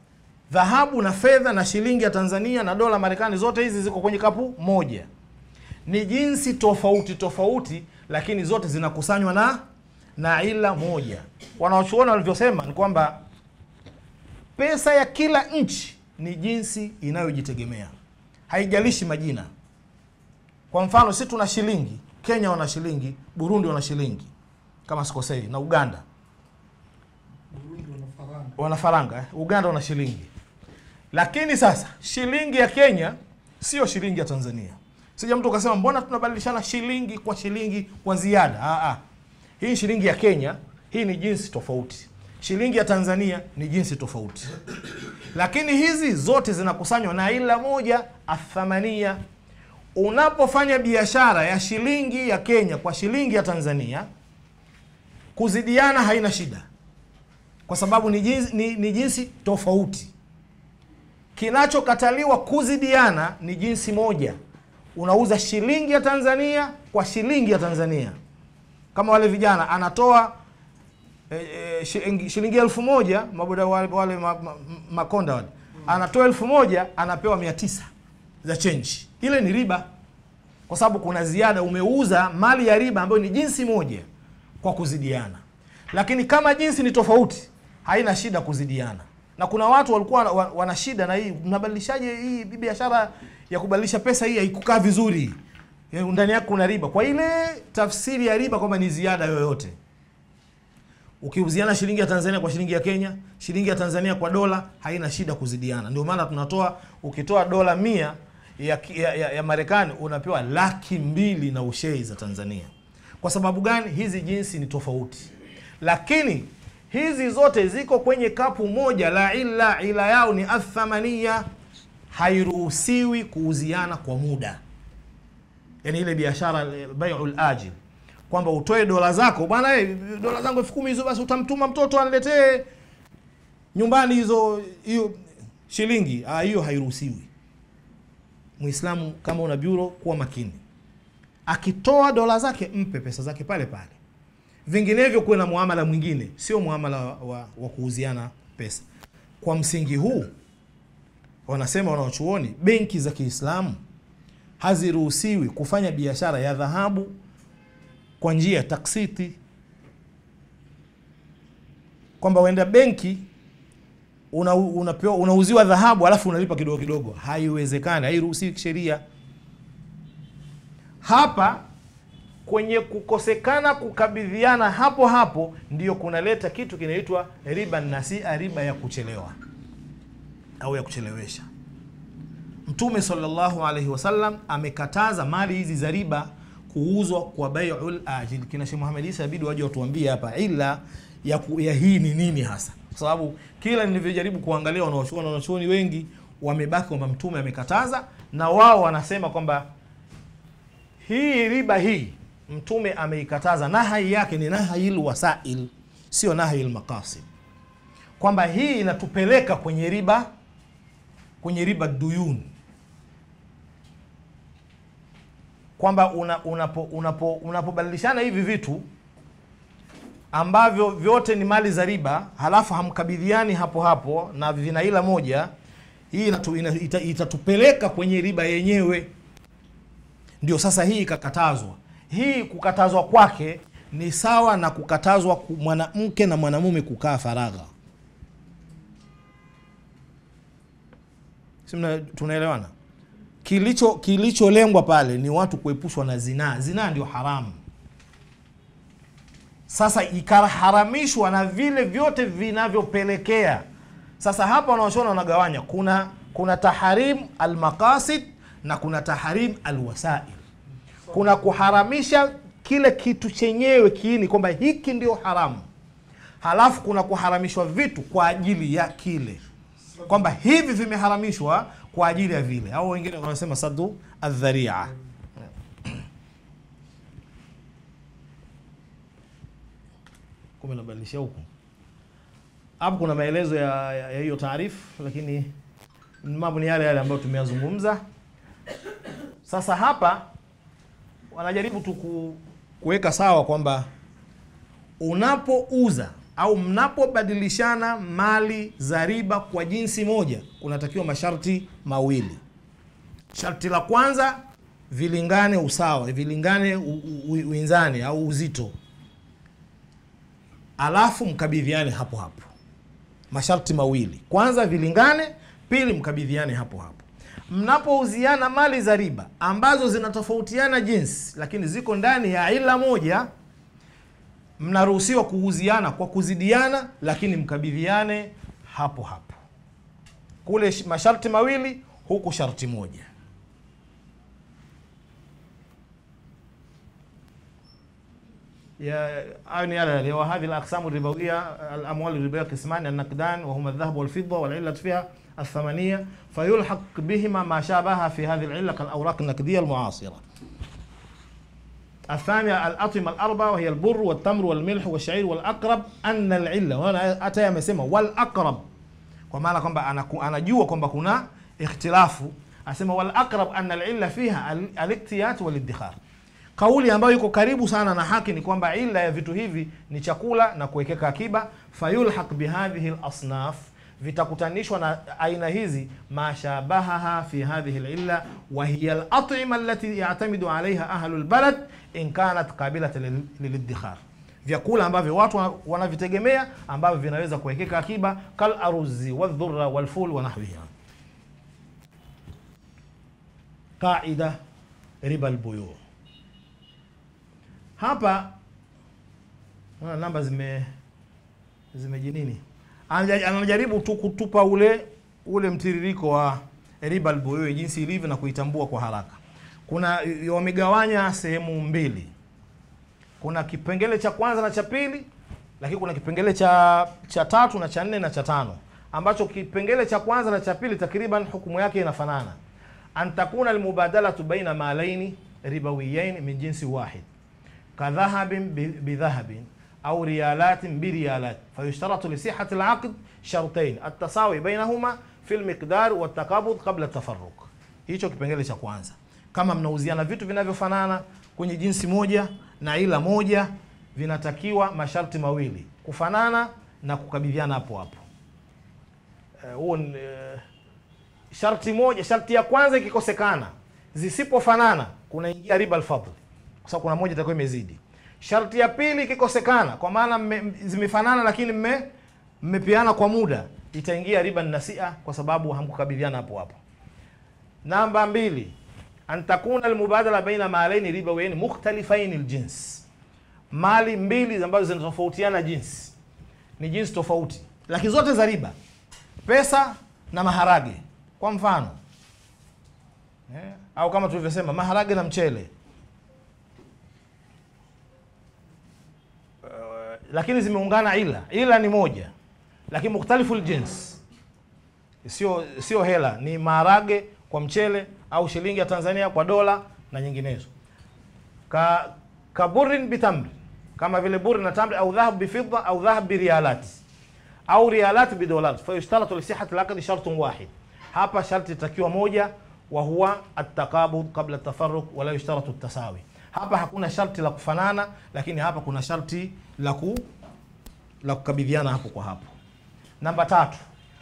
dhahabu na fedha na shilingi ya Tanzania na dola Marekani, zote hizi ziko kwenye kapu moja. Ni jinsi tofauti tofauti, lakini zote zinakusanywa na ila moja. Wanaochuona walivyosema ni kwamba pesa ya kila nchi ni jinsi inayojitegemea, haijalishi majina. Kwa mfano, sisi tuna shilingi, Kenya wana shilingi, Burundi wana shilingi kama sikosei, na Uganda wana faranga, Uganda wana shilingi. Lakini sasa shilingi ya Kenya sio shilingi ya Tanzania. Sija mtu akasema mbona tunabadilishana shilingi kwa ziada. Hii shilingi ya Kenya, hii ni jinsi tofauti. Shilingi ya Tanzania ni jinsi tofauti. Lakini hizi zote zinakusanywa na ila moja, athamania. Unapofanya biashara ya shilingi ya Kenya kwa shilingi ya Tanzania, kuzidiana haina shida, kwa sababu ni jinsi tofauti. Kinachokataliwa kuzidiana ni jinsi moja. Unauza shilingi ya Tanzania kwa shilingi ya Tanzania. Kama wale vijana anatoa shilingi 1000, maboda wale makonda wale, anatoa 1000, anapewa 900 za change. Ile ni riba, kwa sababu kuna ziada. Umeuza mali ya riba ambayo ni jinsi moja kwa kuzidiana. Lakini kama jinsi ni tofauti, haina shida kuzidiana. Na kuna watu walikuwa wana shida na hii, mnabadilishaje hii biashara ya kubadilisha pesa, hii haikukaa vizuri, ndani yake kuna riba. Kwa ile tafsiri ya riba kwamba ni ziada yoyote. Ukiuziana shilingi ya Tanzania kwa shilingi ya Kenya, shilingi ya Tanzania kwa dola, haina shida kuzidiana. Ndio maana tunatoa, ukitoa dola 100 ya Marekani unapewa 200,000 na ushei za Tanzania. Kwa sababu gani? Hizi jinsi ni tofauti, lakini hizi zote ziko kwenye kapu moja la ila yao ni athamania. Hairuhusiwi kuuziana kwa muda. Yaani ile biashara bai'ul ajil, kwamba utoe dola zako, bwana dola zangu 10,000 hizo, basi utamtuma mtoto aniletee nyumbani hiyo shilingi. Hiyo hairuhusiwi. Muislamu kama una bureau, kuwa makini. Akitoa dola zake, mpe pesa zake pale pale. Vinginevyo kuwe na muamala mwingine, sio muamala wa kuuziana pesa. Kwa msingi huu, wanasema wanaochuoni, benki za Kiislamu haziruhusiwi kufanya biashara ya dhahabu kwa njia ya taksiti, kwamba uenda benki unauziwa dhahabu alafu unalipa kidogo kidogo. Haiwezekani, hairuhusiwi kisheria. Hapa kwenye kukosekana kukabidhiana hapo hapo ndiyo kunaleta kitu kinaitwa riba nasia, riba ya kuchelewa au ya kuchelewesha. Mtume sallallahu alaihi wasallam amekataza mali hizi za riba kuuzwa kwa bai'ul ajil. Kina Sheikh Muhammad Isa inabidi waje watuambie hapa ila ya hii ni nini hasa, kwa sababu kila nilivyojaribu kuangalia wanachuoni wengi wamebaki kwamba Mtume amekataza, na wao wanasema kwamba hii riba hii Mtume ameikataza, nahyi yake ni nahyi wasail, sio nahyi maqasid, kwamba hii inatupeleka kwenye riba duyun, kwamba unapobadilishana hivi vitu ambavyo vyote ni mali za riba, halafu hamkabidhiani hapo hapo na vina ila moja, hii itatupeleka kwenye riba yenyewe. Ndio sasa hii ikakatazwa. Hii kukatazwa kwake ni sawa na kukatazwa mwanamke na mwanamume kukaa faragha. Simna, tunaelewana? Kilicholengwa pale ni watu kuepushwa na zinaa. Zinaa ndio haramu. Sasa ikaharamishwa na vile vyote vinavyopelekea. Sasa hapa wanaoshona wanagawanya, kuna taharim al-maqasid na kuna taharim al-wasail. Kuna kuharamisha kile kitu chenyewe kiini kwamba hiki ndio haramu, halafu kuna kuharamishwa vitu kwa ajili ya kile, kwamba hivi vimeharamishwa kwa ajili ya vile, au wengine wanasema saddu adh-dhari'a. Kumenabadilisha huko hapo, kuna maelezo ya hiyo taarifu, lakini mambo ni yale ambayo tumeyazungumza. Sasa hapa wanajaribu tu kuweka sawa kwamba unapouza au mnapobadilishana mali za riba kwa jinsi moja, kunatakiwa masharti mawili. Sharti la kwanza, vilingane usawa, vilingane uinzani au uzito, alafu mkabidhiane hapo hapo. Masharti mawili, kwanza vilingane, pili mkabidhiane hapo hapo. Mnapouziana mali za riba ambazo zinatofautiana jinsi lakini ziko ndani ya ila moja, mnaruhusiwa kuuziana kwa kuzidiana, lakini mkabidhiane hapo hapo. Kule masharti mawili, huku sharti moja. يا أعني على وهذه الأقسام الربوية الأموال الربوية قسمان، النقدان وهما الذهب والفضة، والعلة فيها الثمنية، فيلحق بهما ما شابهها في هذه العلة كالأوراق النقدية المعاصرة. الثانية الأطعمة الأربعة وهي البر والتمر والملح والشعير، والأقرب أن العلة، وأنا أتى مسمى والأقرب، وما كما أنا جوا كما كنا اختلافه أسمى والأقرب أن العلة فيها الاكتيات والادخار. Kauli ambayo iko karibu sana na haki ni kwamba ila ya vitu hivi ni chakula na kuwekeka akiba. Fayulhaq bihadhihi al-asnaf, vitakutanishwa na aina hizi mashabahaha fi hadhihi al-illa wa hiya al-at'ima allati ya'tamidu 'alayha ahlu al-balad in kanat qabilatan lil-iddikhar, vyakula ambavyo watu wanavitegemea ambavyo vinaweza kuwekeka akiba, kal arzi wadh-dhurra wal-ful wa nahwiha. Qaida riba al-buyu'. Hapa namba zimejinini, anajaribu tu kutupa ule mtiririko wa riba al-buyu' jinsi ilivyo na kuitambua kwa haraka. Kuna wamegawanya sehemu mbili, kuna kipengele cha kwanza na cha pili, lakini kuna kipengele cha tatu na cha nne na cha tano, ambacho kipengele cha kwanza na cha pili takriban hukumu yake inafanana. Antakuna al-mubadalatu baina malaini ribawiyain min jinsi wahid كذهب بذهب أو ريالات بريالات، فيشترط لصحة العقد شرطين: التساوي بينهما في المقدار والتقابض قبل التفرق. Hicho kipengele cha kwanza. Kama mnauziana vitu vinavyofanana kwenye jinsi moja na ila moja, vinatakiwa masharti mawili: kufanana na kukabidhiana hapo hapo. Sharti moja, sharti ya kwanza ikikosekana, zisipofanana, kunaingia riba al-fadl, kwa sababu kuna moja itakuwa imezidi. Sharti ya pili ikikosekana, kwa maana zimefanana lakini mmepeana kwa muda, itaingia riba nasia, kwa sababu hamkukabidhiana hapo hapo. Namba 2, an takuna almubadala baina malaini ribawaini mukhtalifaini aljins, mali mbili ambazo zinatofautiana jinsi, ni jinsi tofauti lakini zote za riba, pesa na maharage kwa mfano, au kama tulivyosema maharage na mchele, lakini zimeungana, ila ni moja, lakini mukhtalifu aljins, sio hela, ni maharage kwa mchele au shilingi ya Tanzania kwa dola na nyinginezo. Ka burrin bitamr, kama vile burri na tamri, au dhahab bifidda au dhahab birialat au rialat bidolar, fa yushtaratu li sihhati al-aqd shartun wahid. Hapa sharti takiwa moja, wa huwa at-taqabud qabla at-tafarruq wa la yushtaratu at-tasawi. Hapa hakuna sharti la kufanana, lakini hapa kuna sharti la kukabidhiana hapo kwa hapo. Namba 3,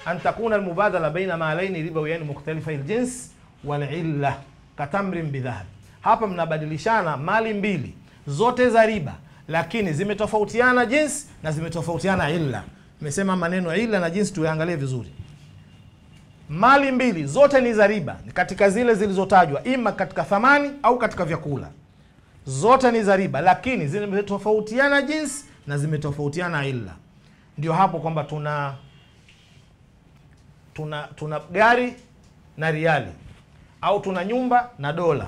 an takuna al-mubadala baina malaini ribawiyan mukhtalifa al-jins wal illa katamrin bidhahab. Hapa mnabadilishana mali mbili zote za riba, lakini zimetofautiana jinsi na zimetofautiana illa. Nimesema maneno illa na jinsi tuyaangalie vizuri. Mali mbili zote ni za riba, ni katika zile zilizotajwa, ima katika thamani au katika vyakula, zote ni za riba, lakini zimetofautiana jinsi na zimetofautiana illa. Ndio hapo kwamba tuna gari na riali, au tuna nyumba na dola.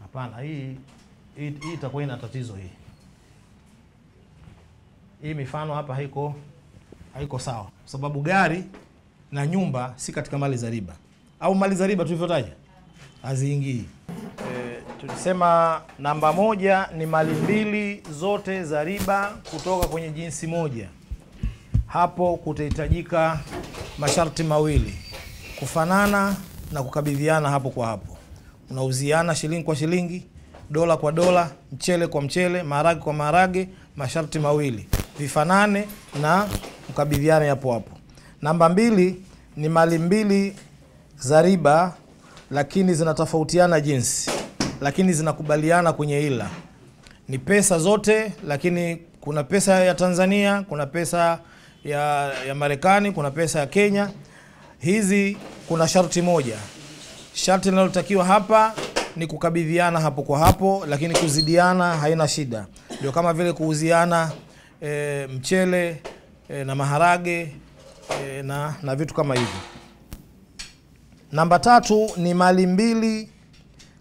Hapana, hii itakuwa ina tatizo hii. Hii mifano hapa haiko sawa, sababu gari na nyumba si katika mali za riba, au mali za riba tulivyotaja haziingii. Tulisema namba 1 ni mali mbili zote za riba kutoka kwenye jinsi moja. Hapo kutahitajika masharti mawili, kufanana na kukabidhiana hapo kwa hapo. Unauziana shilingi kwa shilingi, dola kwa dola, mchele kwa mchele, maharage kwa maharage, masharti mawili, vifanane na kukabidhiana hapo hapo. Namba 2 ni mali mbili za riba lakini zinatofautiana jinsi, lakini zinakubaliana kwenye ila. Ni pesa zote, lakini kuna pesa ya Tanzania, kuna pesa ya Marekani, kuna pesa ya Kenya. Hizi kuna sharti moja. Sharti linalotakiwa hapa ni kukabidhiana hapo kwa hapo, lakini kuzidiana haina shida. Ndio kama vile kuuziana mchele na maharage na vitu kama hivyo. Namba 3 ni mali mbili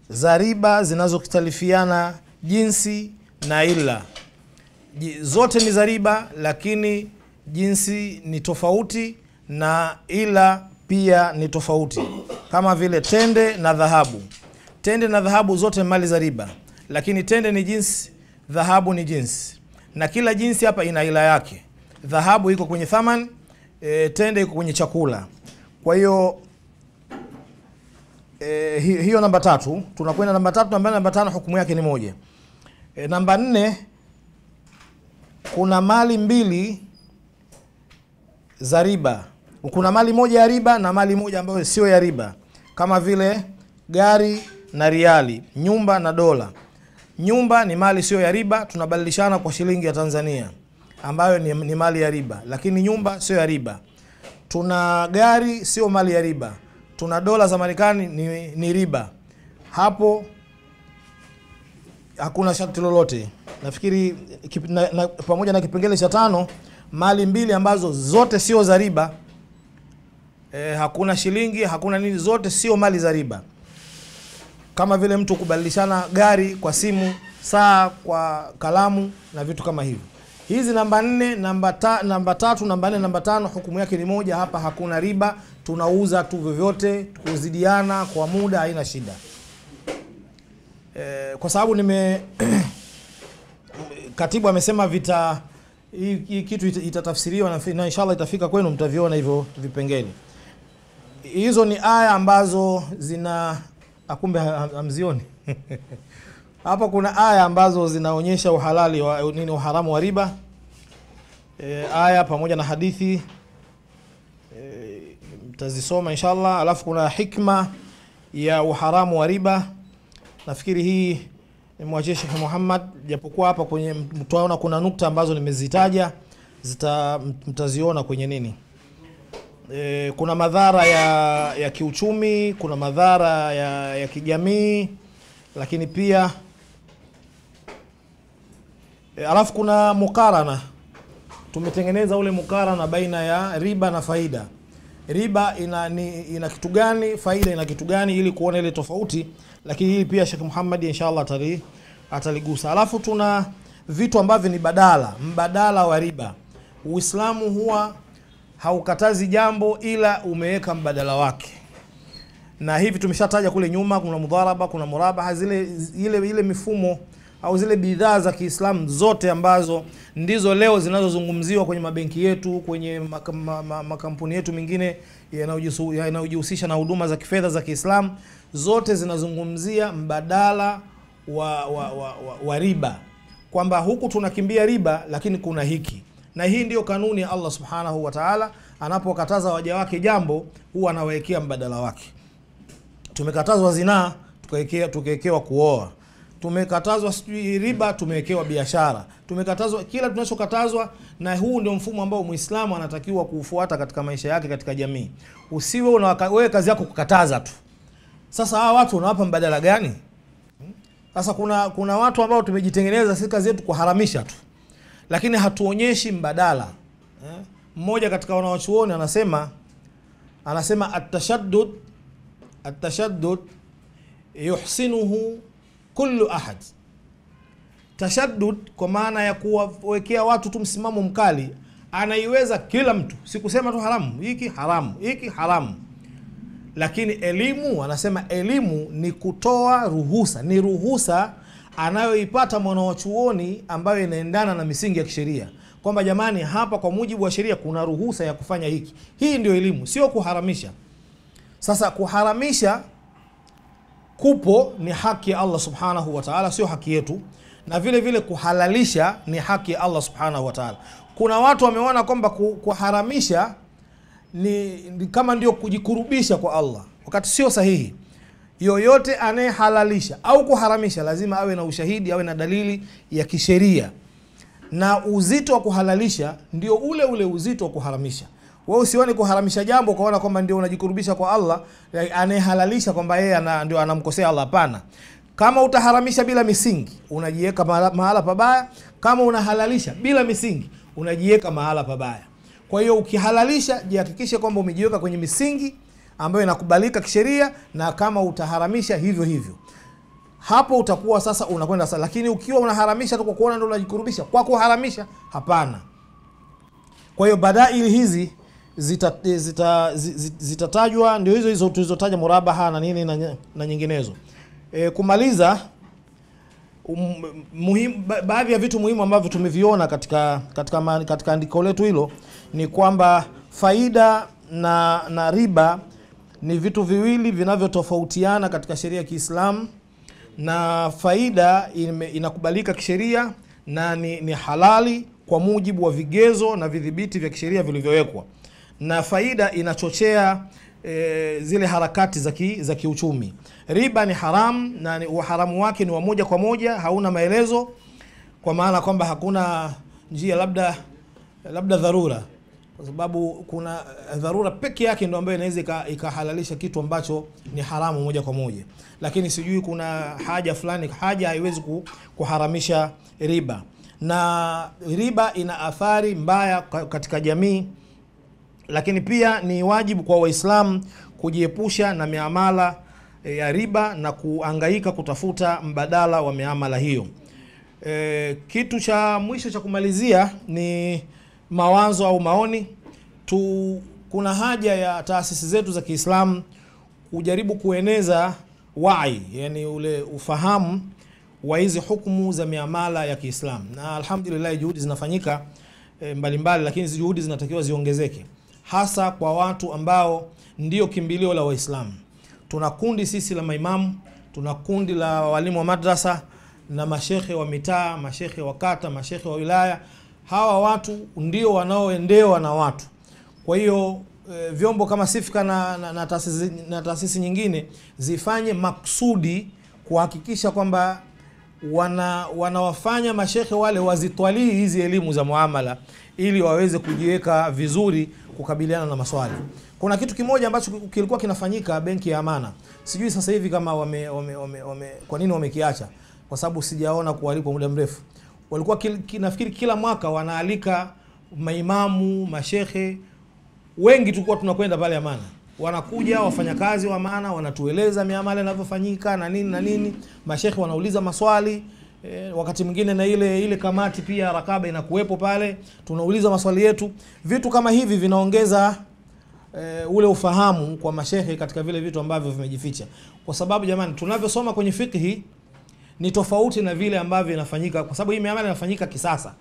za riba zinazokitalifiana jinsi na ila. Zote ni za riba, lakini jinsi ni tofauti na ila pia ni tofauti. Kama vile tende na dhahabu. Tende na dhahabu zote mali za riba, lakini tende ni jinsi, dhahabu ni jinsi. Na kila jinsi hapa ina ila yake. Dhahabu iko kwenye thaman, tende iko kwenye chakula. Kwa hiyo hiyo namba 3. Tunakwenda namba 3, namba 5 hukumu yake ni moja. Namba 4, kuna mali mbili za riba. Kuna mali moja ya riba na mali moja ambayo sio ya riba, kama vile gari na riali, nyumba na dola. Nyumba ni mali sio ya riba, tunabadilishana kwa shilingi ya Tanzania ambayo ni mali ya riba, lakini nyumba sio ya riba. Tuna gari sio mali ya riba, tuna dola za Marekani ni riba. Hapo hakuna sharti lolote. Nafikiri pamoja na kipengele cha 5, mali mbili ambazo zote sio za riba, hakuna shilingi, hakuna nini, zote sio mali za riba. Kama vile mtu kubadilishana gari kwa simu, saa kwa kalamu na vitu kama hivyo. Hizi namba 4, namba 3, namba 4, namba 5 hukumu yake ni moja. Hapa hakuna riba, tunauza tu vyovyote, kuzidiana kwa muda haina shida. Kwa sababu katibu amesema hii kitu itatafsiriwa na inshallah itafika kwenu, mtaviona hivyo vipengele. Hizo ni aya ambazo zina akumbe hamzioni. Hapa kuna aya ambazo zinaonyesha uhalali wa nini, uharamu wa riba. Aya pamoja na hadithi mtazisoma inshallah. Alafu kuna hikma ya uharamu wa riba. Nafikiri hii nimwachie Sheikh Muhammad, japokuwa hapa kwenye mtaona kuna nukta ambazo nimezitaja, mtaziona kwenye nini. Kuna madhara ya kiuchumi, kuna madhara ya kijamii, lakini pia alafu kuna mukarana. Tumetengeneza ule mukarana baina ya riba na faida. Riba ina kitu gani, faida ina kitu gani, ili kuona ile tofauti. Lakini hili pia Sheikh Muhammad inshallah ataligusa. Alafu tuna vitu ambavyo ni mbadala wa riba. Uislamu huwa haukatazi jambo ila umeweka mbadala wake. Na hivi tumeshataja kule nyuma, kuna mudharaba, kuna murabaha, ile mifumo au zile bidhaa za Kiislamu zote ambazo ndizo leo zinazozungumziwa kwenye mabenki yetu, kwenye makampuni yetu mengine yanayojihusisha na huduma za kifedha za Kiislamu, zote zinazungumzia mbadala wa riba, kwamba huku tunakimbia riba lakini kuna hiki. Na hii ndio kanuni ya Allah Subhanahu wa Ta'ala. Anapokataza waja wake jambo, huwa anawekea mbadala wake. Tumekatazwa zinaa, tukawekewa kuoa. Tumekatazwa riba, tumewekewa biashara. Tumekatazwa kila tunachokatazwa, na huu ndio mfumo ambao Muislamu anatakiwa kuufuata katika maisha yake, katika jamii. Usiwe wewe kazi yako kukataza tu. Sasa hawa watu unawapa mbadala gani? Sasa kuna watu ambao tumejitengeneza sisi kazi yetu kuharamisha tu, lakini hatuonyeshi mbadala. Mmoja katika wanawachuoni anasema at-tashaddud yuhsinuhu kullu ahad. Tashaddud kwa maana ya kuwekea watu tu msimamo mkali anaiweza kila mtu. Sikusema tu haramu, hiki haramu. Lakini elimu ni kutoa ruhusa, ni ruhusa anayoipata mwanachuoni ambayo inaendana na misingi ya kisheria, kwamba jamani, hapa kwa mujibu wa sheria kuna ruhusa ya kufanya hiki. Hii ndio elimu, sio kuharamisha. Sasa kuharamisha kupo ni haki ya Allah Subhanahu wa Ta'ala, sio haki yetu. Na vile vile kuhalalisha ni haki ya Allah Subhanahu wa Ta'ala. Kuna watu wameona kwamba kuharamisha ni kama ndio kujikurubisha kwa Allah, wakati sio sahihi. Yoyote anayehalalisha au kuharamisha lazima awe na ushahidi, awe na dalili ya kisheria. Na uzito wa kuhalalisha ndio ule uzito wa kuharamisha. Wewe usione kuharamisha jambo kwaona kwamba ndio unajikurubisha kwa Allah, anayehalalisha kwamba yeye ndio anamkosea Allah. Hapana. Kama utaharamisha bila misingi, unajiweka mahala pabaya. Kama unahalalisha bila misingi, unajiweka mahala pabaya. Kwa hiyo ukihalalisha, jihakikishe kwamba umejiweka kwenye misingi ambayo inakubalika kisheria, na kama utaharamisha hivyo. Hapo utakuwa sasa unakwenda sasa. Lakini ukiwa unaharamisha tu kwa kuona ndio unajikurubisha kwa kuharamisha, hapana. Kwa hiyo badaili hizi zitatajwa, ndio hizo tulizotaja, murabaha na nini na nyinginezo. Kumaliza, baadhi ya vitu muhimu ambavyo tumeviona katika andiko letu hilo ni kwamba faida na riba ni vitu viwili vinavyotofautiana katika sheria ya Kiislamu. Na faida inakubalika kisheria na ni halali kwa mujibu wa vigezo na vidhibiti vya kisheria vilivyowekwa. Na faida inachochea zile harakati za kiuchumi. Riba ni haramu, na uharamu wake ni wa moja kwa moja, hauna maelezo, kwa maana kwamba hakuna njia labda dharura, kwa sababu kuna dharura peke yake ndio ambayo inaweza ikahalalisha kitu ambacho ni haramu moja kwa moja. Lakini sijui kuna haja fulani, haja haiwezi kuharamisha riba. Na riba ina athari mbaya katika jamii, lakini pia ni wajibu kwa Waislamu kujiepusha na miamala ya riba na kuangaika kutafuta mbadala wa miamala hiyo. Kitu cha mwisho cha kumalizia ni mawazo au maoni. Kuna haja ya taasisi zetu za Kiislamu kujaribu kueneza wai, yani ule ufahamu wa hizi hukumu za miamala ya Kiislamu. Na alhamdulillah juhudi zinafanyika mbalimbali, lakini hizo juhudi zinatakiwa ziongezeke, hasa kwa watu ambao ndio kimbilio la Waislamu. Tuna kundi sisi la maimamu, tuna kundi la walimu wa madrasa na mashekhe wa mitaa, mashekhe wa kata, mashekhe wa wilaya. Hawa watu ndio wanaoendewa na watu. Kwa hiyo vyombo kama Sifka na taasisi nyingine zifanye maksudi kuhakikisha kwamba wanawafanya mashekhe wale wazitwalii hizi elimu za muamala ili waweze kujiweka vizuri kukabiliana na maswali. Kuna kitu kimoja ambacho kilikuwa kinafanyika benki ya Amana. Sijui sasa hivi kama kwa nini wamekiacha, kwa sababu sijaona kualipwa muda mrefu. Walikuwa nafikiri kila mwaka wanaalika maimamu, mashekhe wengi, tulikuwa tunakwenda pale Amana. Wanakuja wafanyakazi wa Amana, wanatueleza miamala inavyofanyika na nini na nini. Mashekhe wanauliza maswali, wakati mwingine na ile kamati pia rakaba inakuwepo pale, tunauliza maswali yetu. Vitu kama hivi vinaongeza ule ufahamu kwa mashekhe katika vile vitu ambavyo vimejificha. Kwa sababu jamani, tunavyosoma kwenye fiqh ni tofauti na vile ambavyo inafanyika, kwa sababu hii miamala inafanyika kisasa.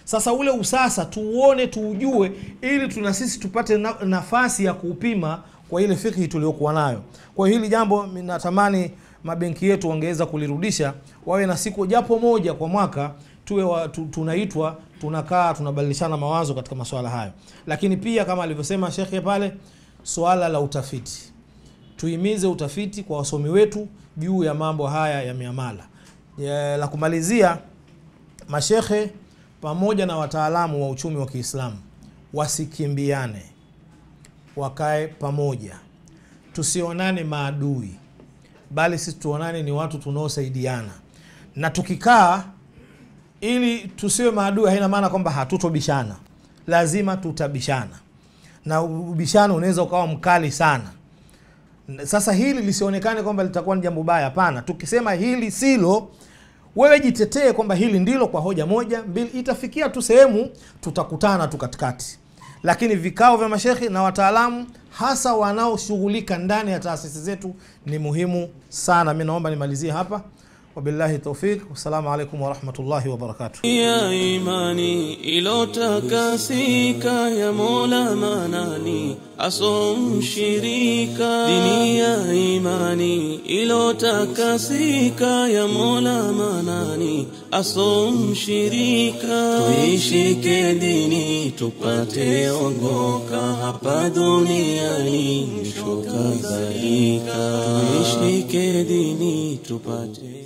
Sasa ule usasa tuuone, tuujue, ili tuna sisi tupate nafasi ya kupima kwa ile fiqh tuliyokuwa nayo. Kwa hili jambo natamani mabenki yetu wangeweza kulirudisha, wawe na siku japo moja kwa mwaka tuwe tunaitwa, tunakaa, tunabadilishana mawazo katika masuala hayo. Lakini pia kama alivyosema shekhe pale, swala la utafiti, tuhimize utafiti kwa wasomi wetu juu ya mambo haya ya miamala. La kumalizia, mashekhe pamoja na wataalamu wa uchumi wa Kiislamu wasikimbiane, wakae pamoja, tusionane maadui, bali sisi tuonane ni watu tunaosaidiana. Na tukikaa ili tusiwe maadui, haina maana kwamba hatutobishana, lazima tutabishana, na ubishano unaweza ukawa mkali sana. Sasa hili lisionekane kwamba litakuwa ni jambo baya, hapana. Tukisema hili silo, wewe jitetee kwamba hili ndilo kwa hoja moja, mbili, itafikia tu sehemu tutakutana tu katikati. Lakini vikao vya mashekhi na wataalamu hasa wanaoshughulika ndani ya taasisi zetu ni muhimu sana. Mimi naomba nimalizie hapa. Wabillahi tawfik. Wassalamu alaikum warahmatullahi wabarakatuh. Ya imani ilotakasika ya Mola Manani asomshirika. Dini ya imani ilotakasika ya Mola Manani asomshirika. Tuishike dini tupate ongoka hapa duniani mwisho kadhalika. Tuishike dini tupate